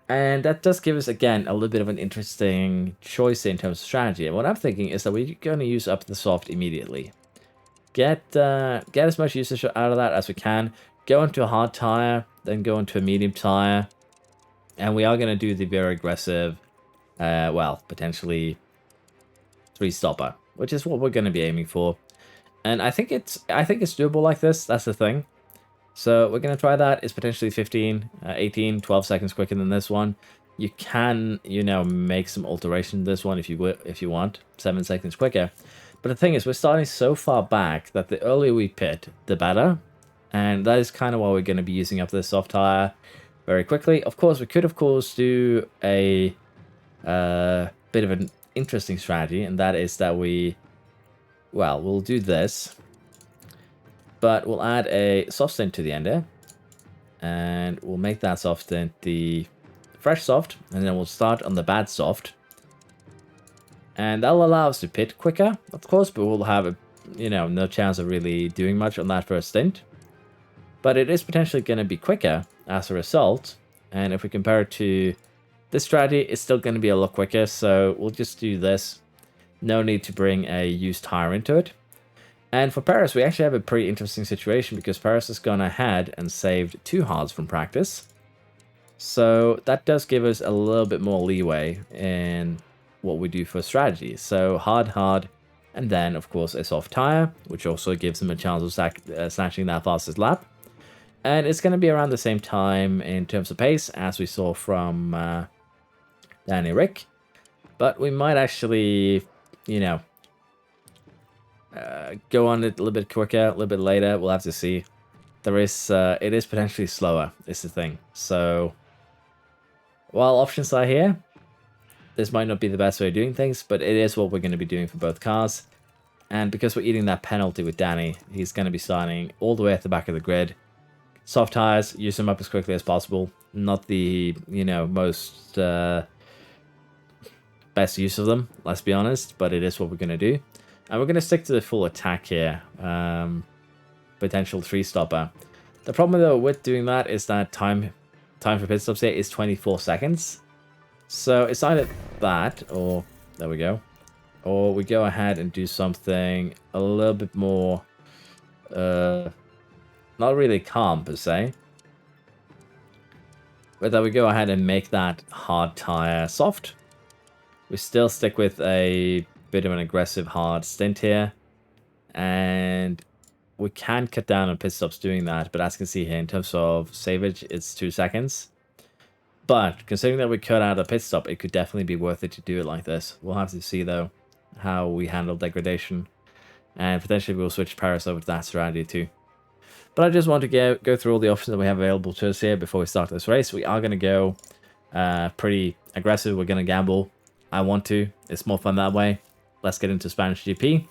And that does give us, again, a little bit of an interesting choice in terms of strategy. And what I'm thinking is that we're going to use up the soft immediately. Get as much usage out of that as we can. Go into a hard tire, then go into a medium tire. And we are going to do the very aggressive, well, potentially 3-stopper, which is what we're going to be aiming for. And I think it's doable like this. That's the thing. So we're going to try that. It's potentially 15, 18, 12 seconds quicker than this one. You can, make some alteration to this one if you want. 7 seconds quicker. But the thing is, we're starting so far back that the earlier we pit, the better. And that is kind of why we're going to be using up this soft tire very quickly. Of course, we could, do a bit of an interesting strategy. And that is that we'll do this. But we'll add a soft stint to the end here. And we'll make that soft stint the fresh soft. And then we'll start on the bad soft. And that'll allow us to pit quicker, of course. But we'll have, no chance of really doing much on that first stint. But it is potentially going to be quicker as a result. And if we compare it to this strategy, it's still going to be a lot quicker. So we'll just do this. No need to bring a used tire into it. And for Paris, we actually have a pretty interesting situation because Paris has gone ahead and saved 2 hards from practice. So that does give us a little bit more leeway in what we do for strategy. So hard, and then, of course, a soft tire, which also gives them a chance of snatching that fastest lap. And it's going to be around the same time in terms of pace as we saw from Danny Rick. But we might actually, go on it a little bit quicker, a little bit later. We'll have to see. It is potentially slower, is the thing. So, while options are here, this might not be the best way of doing things, but it is what we're going to be doing for both cars. And because we're eating that penalty with Danny, he's going to be starting all the way at the back of the grid. Soft tires, use them up as quickly as possible. Not the, most best use of them, let's be honest, but it is what we're going to do. And we're going to stick to the full attack here. Potential 3-stopper. The problem, though, with doing that is that time for pit stops here is 24 seconds. So it's either that, or there we go. Or we go ahead and do something a little bit more, not really calm, per se. but that we go ahead and make that hard tire soft. We still stick with a bit of an aggressive hard stint here, and we can cut down on pit stops doing that, but as you can see here, in terms of savage, it's 2 seconds. But considering that we cut out a pit stop, it could definitely be worth it to do it like this. We'll have to see, though, how we handle degradation, and potentially we'll switch Paris over to that strategy too. But I just want to go through all the options that we have available to us here before we start this race. We are going to go pretty aggressive. We're going to gamble. I want to. It's more fun that way. Let's get into Spanish GP.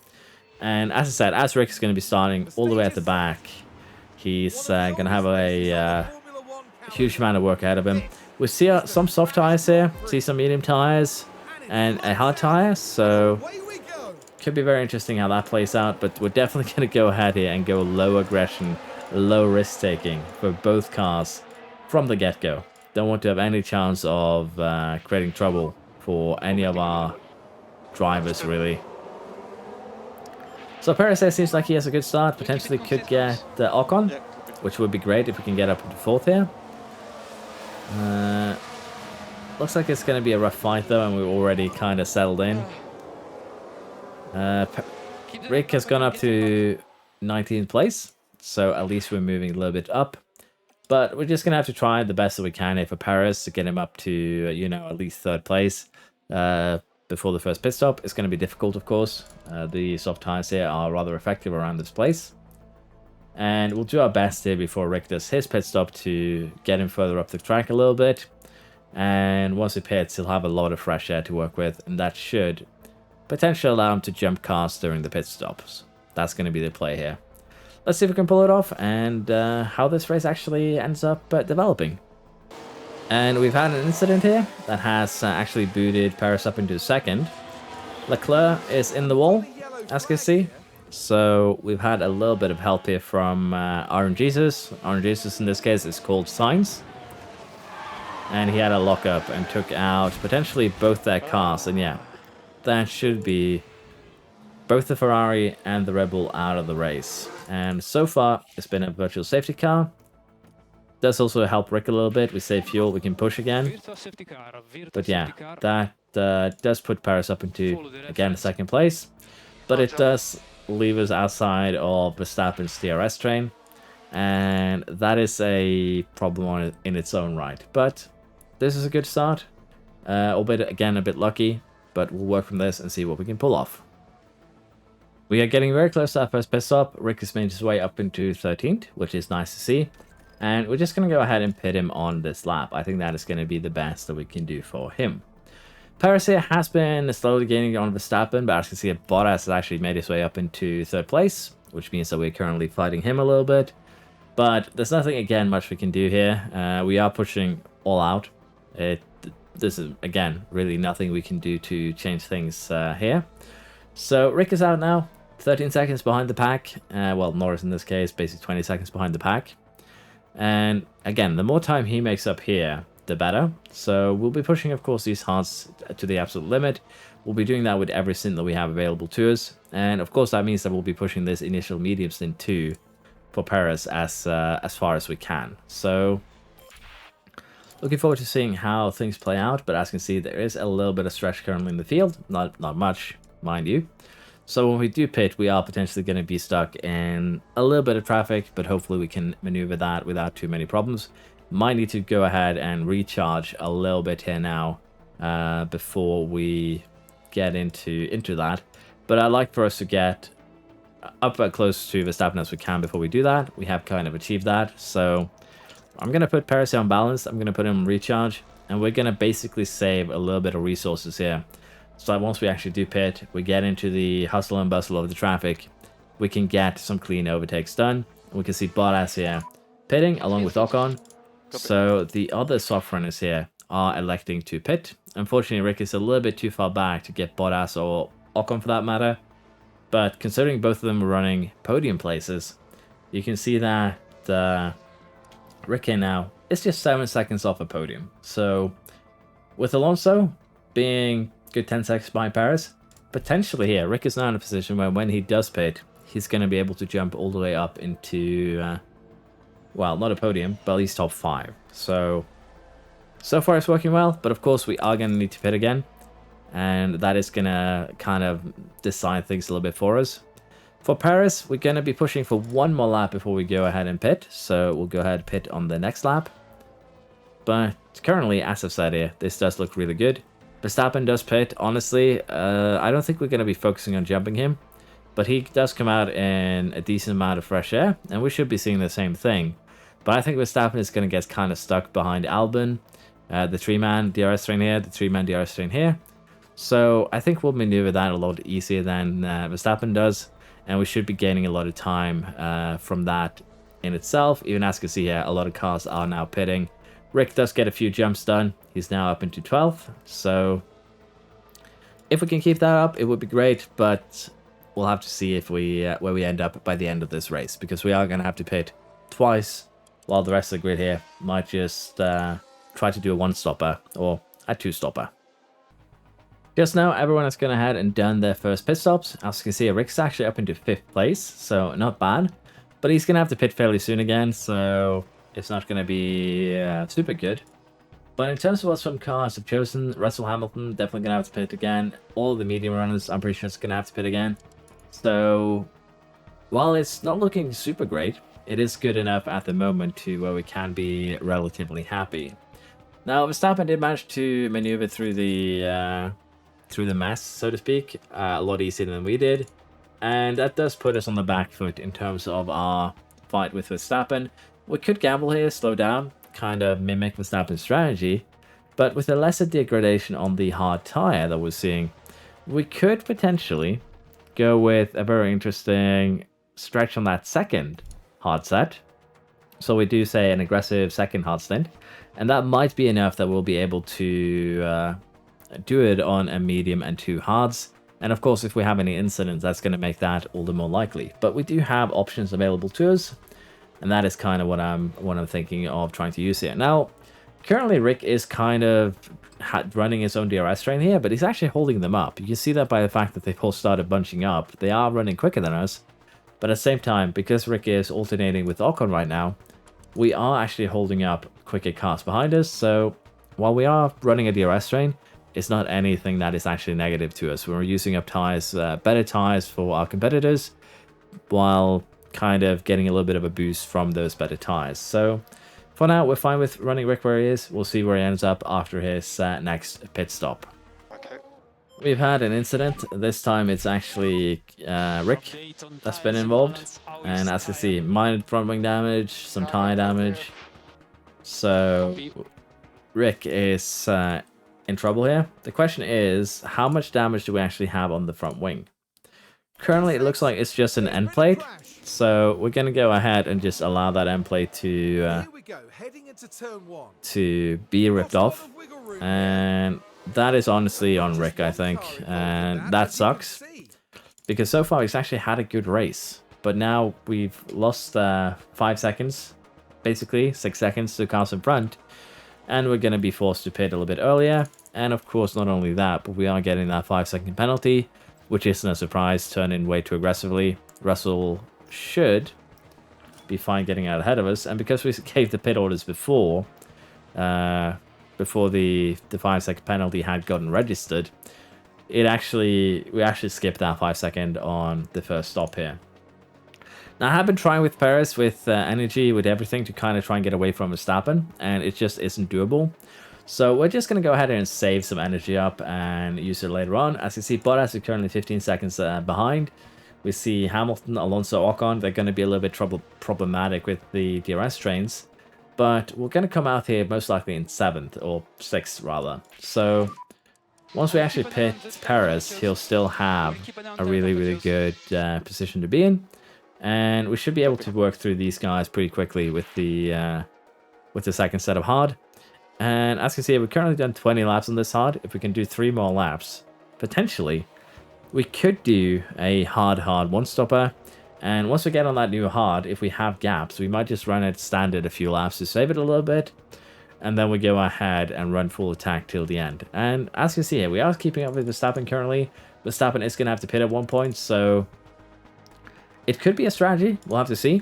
And as I said, as Rick is going to be starting all the way at the back, he's going to have a huge amount of work ahead of him. We see some soft tires here, see some medium tires, and a hard tire. So could be very interesting how that plays out. But we're definitely going to go ahead here and go low aggression, low risk taking for both cars from the get-go. Don't want to have any chance of creating trouble for any of our drivers, really. So Perez seems like he has a good start. Potentially could get Ocon, which would be great if we can get up to 4th here. Looks like it's going to be a rough fight though, and we're already kind of settled in. Rick has gone up to 19th place, so at least we're moving a little bit up. But we're just going to have to try the best that we can here for Paris to get him up to, you know, at least 3rd place before the first pit stop. It's going to be difficult, of course. The soft tires here are rather effective around this place. And we'll do our best here before Rick does his pit stop to get him further up the track a little bit. And once he pits, he'll have a lot of fresh air to work with, and that should potentially allow him to jump cars during the pit stops. That's going to be the play here. Let's see if we can pull it off and how this race actually ends up developing. And we've had an incident here that has actually booted Paris up into 2nd. Leclerc is in the wall, as you can see. So we've had a little bit of help here from RNGesus. RNGesus in this case is called Sainz. And he had a lockup and took out potentially both their cars. And yeah, that should be both the Ferrari and the Red Bull out of the race. And so far, it's been a virtual safety car. Does also help Rick a little bit. We save fuel, we can push again. But yeah, that does put Paris up into, again, 2nd place. But it does leave us outside of Verstappen's DRS train. And that is a problem in its own right. But this is a good start. Albeit, again, a bit lucky. But we'll work from this and see what we can pull off. We are getting very close to our first pit stop. Rick has made his way up into 13th, which is nice to see. And we're just going to go ahead and pit him on this lap. I think that is going to be the best that we can do for him. Paris here has been slowly gaining on Verstappen, but as you can see, Bottas has actually made his way up into 3rd place, which means that we're currently fighting him a little bit. But there's nothing, again, much we can do here. We are pushing all out. This is, again, really nothing we can do to change things here. So Rick is out now, 13 seconds behind the pack. Well, Norris in this case, basically 20 seconds behind the pack. And again, the more time he makes up here, the better. So we'll be pushing, of course, these hards to the absolute limit. We'll be doing that with every stint that we have available to us. And of course, that means that we'll be pushing this initial medium stint too for Paris as far as we can. So looking forward to seeing how things play out. But as you can see, there is a little bit of stretch currently in the field. Not much, mind you. So when we do pit, we are potentially going to be stuck in a little bit of traffic, but hopefully we can maneuver that without too many problems. Might need to go ahead and recharge a little bit here now before we get into that. But I'd like for us to get up close to Verstappen as we can before we do that. We have kind of achieved that. So I'm going to put Paris on balance. I'm going to put him on recharge. And we're going to basically save a little bit of resources here. So that once we actually do pit, we get into the hustle and bustle of the traffic, we can get some clean overtakes done. We can see Bottas here pitting along with Ocon. So the other soft runners here are electing to pit. Unfortunately, Rick is a little bit too far back to get Bottas or Ocon for that matter. But considering both of them are running podium places, you can see that Rick here now is just 7 seconds off a podium. So with Alonso being good 10 seconds behind Paris, potentially here, Rick is now in a position where when he does pit, he's going to be able to jump all the way up into, well, not a podium, but at least top 5. So So far it's working well, but of course we are going to need to pit again. And that is going to kind of decide things a little bit for us. For Paris, we're going to be pushing for one more lap before we go ahead and pit. So we'll go ahead and pit on the next lap. But currently, as I've said here, this does look really good. Verstappen does pit. Honestly, I don't think we're going to be focusing on jumping him. But he does come out in a decent amount of fresh air. And we should be seeing the same thing. But I think Verstappen is going to get kind of stuck behind Albon. The 3-man DRS train here, the 3-man DRS train here. So I think we'll maneuver that a lot easier than Verstappen does. And we should be gaining a lot of time from that in itself. Even as you can see here, a lot of cars are now pitting. Rick does get a few jumps done. He's now up into 12th. So if we can keep that up, it would be great. But we'll have to see if we where we end up by the end of this race. Because we are going to have to pit twice. While the rest of the grid here might just try to do a one-stopper or a two-stopper. Just now, everyone has gone ahead and done their first pit stops. As you can see, Rick's actually up into 5th place, so not bad. But he's going to have to pit fairly soon again, so it's not going to be super good. But in terms of what some cars have chosen, Russell Hamilton definitely going to have to pit again. All the medium runners, I'm pretty sure, is going to have to pit again. So while it's not looking super great, it is good enough at the moment to where we can be relatively happy. Now, Verstappen did manage to maneuver through the mess, so to speak, a lot easier than we did. And that does put us on the back foot in terms of our fight with Verstappen. We could gamble here, slow down, kind of mimic Verstappen's strategy. But with a lesser degradation on the hard tire that we're seeing, we could potentially go with a very interesting stretch on that second hard set. So we do say an aggressive second hard stint. And that might be enough that we'll be able to do it on a medium and 2 hards. And of course, if we have any incidents, that's going to make that all the more likely. But we do have options available to us. And that is kind of what I'm thinking of trying to use here. Now, currently Rick is kind of running his own DRS train here, but he's actually holding them up. You can see that by the fact that they've all started bunching up. They are running quicker than us. But at the same time, because Rick is alternating with Ocon right now, we are actually holding up quicker cars behind us. So while we are running a DRS train, it's not anything that is actually negative to us. We're using up tires, better tires for our competitors, while kind of getting a little bit of a boost from those better tires. So for now, we're fine with running Rick where he is. We'll see where he ends up after his next pit stop. Okay. We've had an incident. This time it's actually Rick that's been involved. And as you can see, minor front wing damage, some tire damage. So Rick is in trouble here. The question is, how much damage do we actually have on the front wing? Currently, it looks like it's just an end plate. So we're going to go ahead and just allow that end plate to be ripped off. And that is honestly on Rick, I think. And that sucks. Because so far, he's actually had a good race. But now we've lost 5 seconds. Basically, 6 seconds to cars in front. And we're going to be forced to pit a little bit earlier. And of course, not only that, but we are getting that 5-second penalty, which isn't a surprise, turn in way too aggressively. Russell should be fine getting out ahead of us. And because we gave the pit orders before the 5-second penalty had gotten registered, we actually skipped that 5-second on the first stop here. Now, I have been trying with Perez, with energy, with everything, to kind of try and get away from Verstappen, and it just isn't doable. So we're just going to go ahead and save some energy up and use it later on. As you see, Bottas is currently 15 seconds behind. We see Hamilton, Alonso, Ocon. They're going to be a little bit problematic with the DRS trains. But we're going to come out here most likely in 7th, or 6th rather. So once we actually pit Perez, he'll still have a really, really good position to be in. And we should be able to work through these guys pretty quickly with the second set of hard. And as you can see, we've currently done 20 laps on this hard. If we can do 3 more laps, potentially, we could do a hard one-stopper. And once we get on that new hard, if we have gaps, we might just run it standard a few laps to save it a little bit. And then we go ahead and run full attack till the end. And as you can see here, we are keeping up with Verstappen currently. Verstappen is going to have to pit at one point, so it could be a strategy. We'll have to see.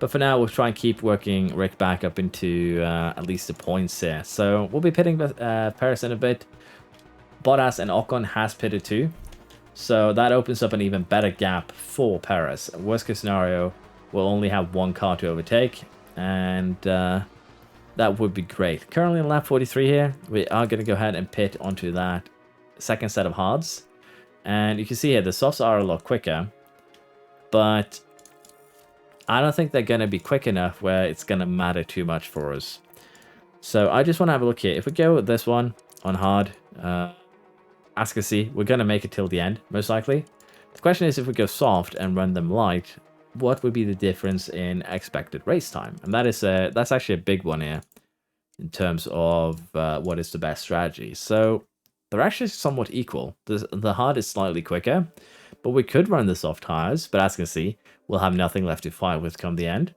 But for now, we'll try and keep working Rick back up into at least the points here. So we'll be pitting Paris in a bit. Bottas and Ocon has pitted too. So that opens up an even better gap for Paris. Worst case scenario, we'll only have one car to overtake. And that would be great. Currently on lap 43 here, we are going to go ahead and pit onto that second set of hards. And you can see here, the softs are a lot quicker. But I don't think they're going to be quick enough where it's going to matter too much for us. So I just want to have a look here. If we go with this one on hard, as you can see, we're going to make it till the end, most likely. The question is, if we go soft and run them light, what would be the difference in expected race time? And that's actually a big one here in terms of what is the best strategy. So they're actually somewhat equal. The hard is slightly quicker, but we could run the soft tires, but as you can see, we'll have nothing left to fight with come the end.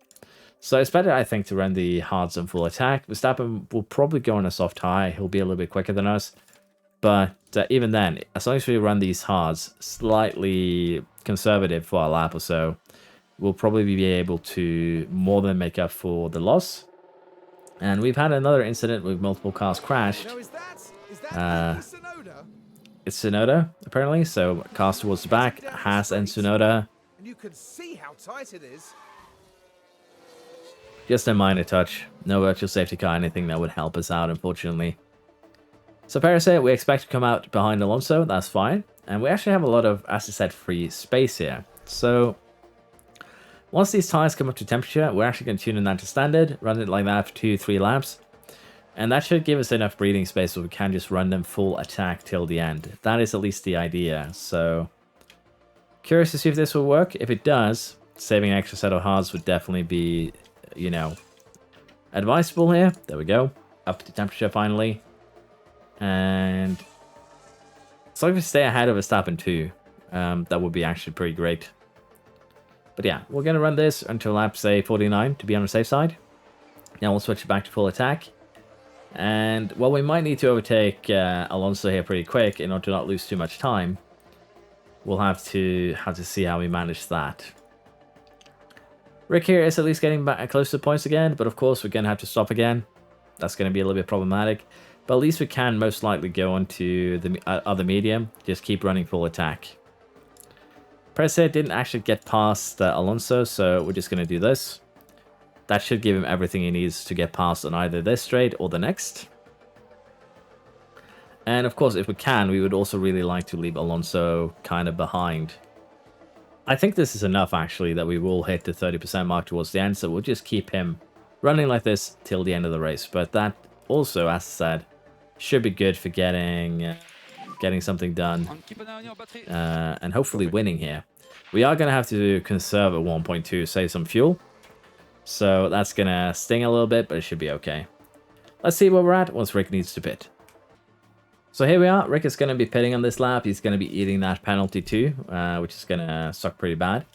So it's better, I think, to run the hards on full attack. Verstappen will probably go on a soft tire. He'll be a little bit quicker than us. But even then, as long as we run these hards slightly conservative for a lap or so, we'll probably be able to more than make up for the loss. And we've had another incident with multiple cars crashed. Now, is that Sonoda? It's Sonoda, apparently. So cars towards the back, Haas and Sonoda. And you can see how tight it is. Just a minor touch. No virtual safety car, anything that would help us out, unfortunately. So Paris here, we expect to come out behind Alonso. That's fine. And we actually have a lot of, as I said, free space here. So once these tires come up to temperature, we're actually going to tune in that to standard, run it like that for 2-3 laps. And that should give us enough breathing space so we can just run them full attack till the end. That is at least the idea. So curious to see if this will work. If it does, saving an extra set of hards would definitely be, you know, advisable here. There we go. Up to temperature finally. And so if we stay ahead of Verstappen too, that would be actually pretty great. But yeah, we're going to run this until lap, say, 49 to be on the safe side. Now we'll switch it back to full attack. And, well, we might need to overtake Alonso here pretty quick in order to not lose too much time. We'll have to see how we manage that. Rick here is at least getting back close to points again, but of course we're going to have to stop again. That's going to be a little bit problematic. But at least we can most likely go on to the other medium. Just keep running full attack. Perez here didn't actually get past Alonso, so we're just going to do this. That should give him everything he needs to get past on either this straight or the next. And of course, if we can, we would also really like to leave Alonso kind of behind. I think this is enough, actually, that we will hit the 30% mark towards the end, so we'll just keep him running like this till the end of the race. But that also, as I said, should be good for getting something done and hopefully winning here. We are going to have to conserve at 1.2, save some fuel. So that's going to sting a little bit, but it should be okay. Let's see where we're at once Rick needs to pit. So here we are. Rick is going to be pitting on this lap. He's going to be eating that penalty too, which is going to suck pretty bad.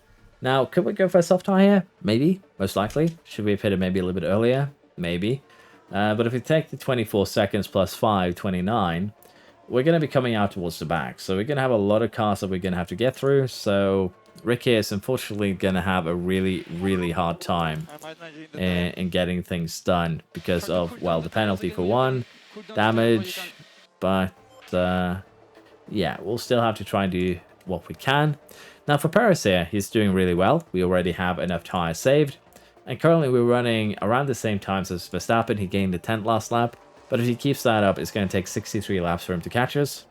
Now, could we go for a soft tire here? Maybe, most likely. Should we have pitted maybe a little bit earlier? Maybe. But if we take the 24 seconds plus 5, 29, we're going to be coming out towards the back. So we're going to have a lot of cars that we're going to have to get through. So Rick here is unfortunately going to have a really, really hard time in getting things done because of, well, the penalty for one, damage, but yeah, we'll still have to try and do what we can. Now for Perez here, he's doing really well. We already have enough tires saved. And currently we're running around the same times as Verstappen. He gained the 10th last lap. But if he keeps that up, it's going to take 63 laps for him to catch us.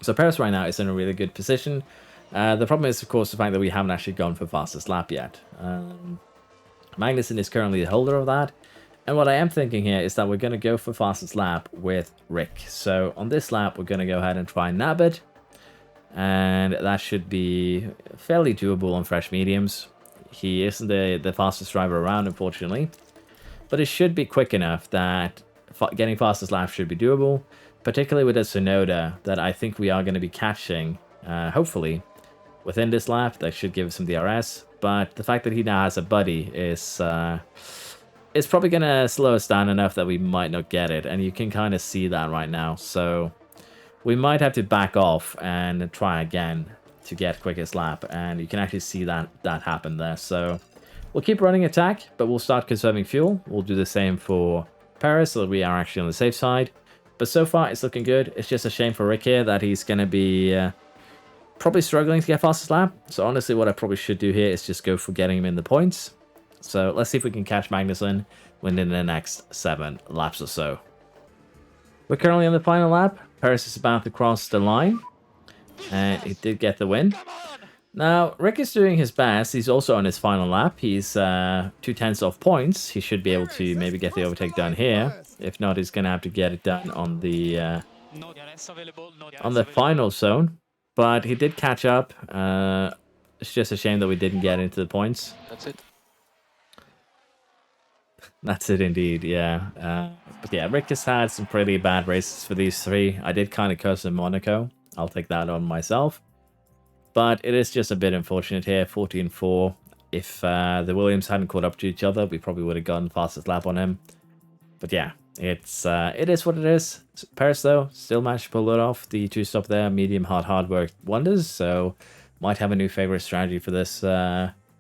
So Perez right now is in a really good position. The problem is, of course, the fact that we haven't actually gone for fastest lap yet. Magnussen is currently the holder of that. And what I am thinking here is that we're going to go for fastest lap with Rick. So on this lap, we're going to go ahead and try and nab it. And that should be fairly doable on fresh mediums. He isn't the fastest driver around, unfortunately. But it should be quick enough that getting fastest lap should be doable. Particularly with a Sonoda that I think we are going to be catching, hopefully, within this lap. That should give us some DRS. But the fact that he now has a buddy is probably going to slow us down enough that we might not get it. And you can kind of see that right now. So we might have to back off and try again to get quickest lap. And you can actually see that happen there. So We'll keep running attack, but we'll start conserving fuel. We'll do the same for Paris, so that we are actually on the safe side. But so far, it's looking good. It's just a shame for Rick here that he's going to be probably struggling to get fastest lap. So honestly, what I probably should do here is just go for getting him in the points. So let's see if we can catch Magnussen within the next 7 laps or so. We're currently on the final lap. Paris is about to cross the line. And he did get the win. Now, Rick is doing his best. He's also on his final lap. He's 2/10 off points. He should be able to maybe get the overtake done here. If not, he's going to have to get it done on the final zone. But he did catch up. It's just a shame that we didn't get into the points. That's it. That's it indeed, yeah. But yeah, Rick has had some pretty bad races for these 3. I did kind of curse in Monaco. I'll take that on myself. But it is just a bit unfortunate here, 14-4. If the Williams hadn't caught up to each other, we probably would have gotten fastest lap on him. But yeah, it is what it is. Paris, though, still managed to pull it off. The 2-stop there, medium hard work wonders. So might have a new favorite strategy for this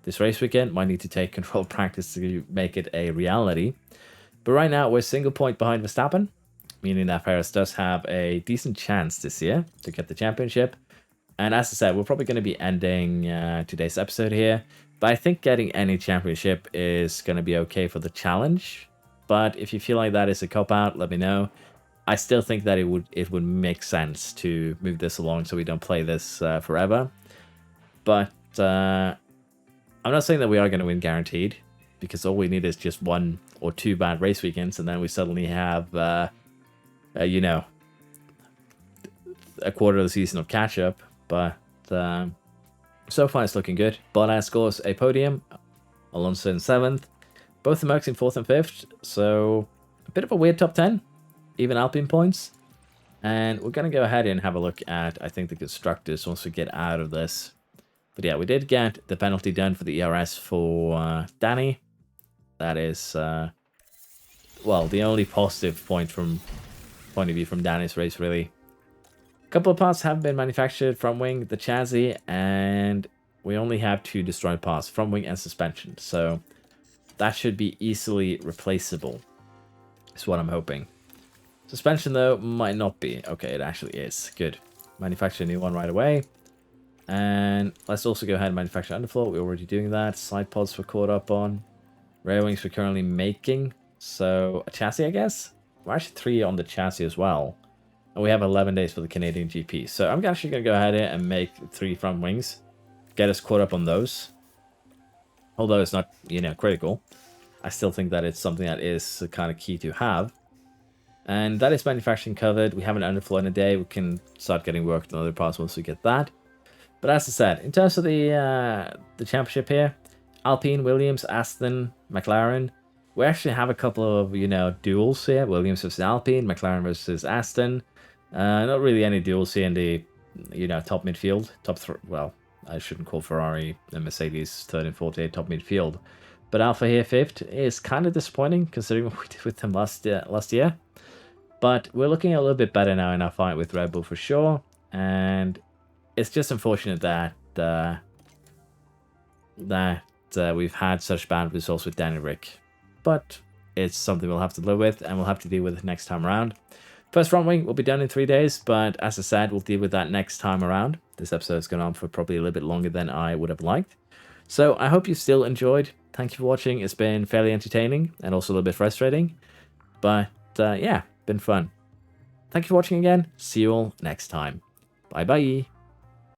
this race weekend. Might need to take control practice to make it a reality. But right now, we're single point behind Verstappen, meaning that Paris does have a decent chance this year to get the championship. And as I said, we're probably going to be ending today's episode here. But I think getting any championship is going to be okay for the challenge. But if you feel like that is a cop-out, let me know. I still think that it would make sense to move this along so we don't play this forever. But I'm not saying that we are going to win guaranteed. Because all we need is just 1 or 2 bad race weekends. And then we suddenly have, you know, a quarter of the season of catch-up. But so far it's looking good. Bottas scores a podium. Alonso in 7th. Both the Mercs in 4th and 5th. So a bit of a weird top 10. Even Alpine points. And we're going to go ahead and have a look at, I think, the constructors once we get out of this. But yeah, we did get the penalty done for the ERS for Danny. That is, well, the only positive point of view from Danny's race, really. A couple of parts have been manufactured, front wing, the chassis, and we only have 2 destroyed parts, front wing and suspension. So that should be easily replaceable, is what I'm hoping. Suspension, though, might not be. Okay, it actually is. Good. Manufacture a new one right away. And let's also go ahead and manufacture underfloor. We're already doing that. Side pods we're caught up on. Rail wings we're currently making. So a chassis, I guess? We're actually 3 on the chassis as well. And we have 11 days for the Canadian GP. So I'm actually going to go ahead and make 3 front wings. Get us caught up on those. Although it's not, you know, critical. I still think that it's something that is kind of key to have. And that is manufacturing covered. We have an underfloor in a day. We can start getting worked on other parts once we get that. But as I said, in terms of the championship here, Alpine, Williams, Aston, McLaren, we actually have a couple of, you know, duels here. Williams versus Alpine, McLaren versus Aston. Not really any duels here in the, you know, top midfield. Well, I shouldn't call Ferrari and Mercedes 3rd and 4th here top midfield. But Alfa here 5th is kind of disappointing considering what we did with them last year. But we're looking a little bit better now in our fight with Red Bull for sure. And it's just unfortunate that we've had such bad results with Danny Rick. But it's something we'll have to live with, and we'll have to deal with it next time around. First front wing will be done in 3 days, but as I said, we'll deal with that next time around. This episode's gone on for probably a little bit longer than I would have liked. So I hope you've still enjoyed. Thank you for watching. It's been fairly entertaining and also a little bit frustrating. But yeah, been fun. Thank you for watching again. See you all next time. Bye bye.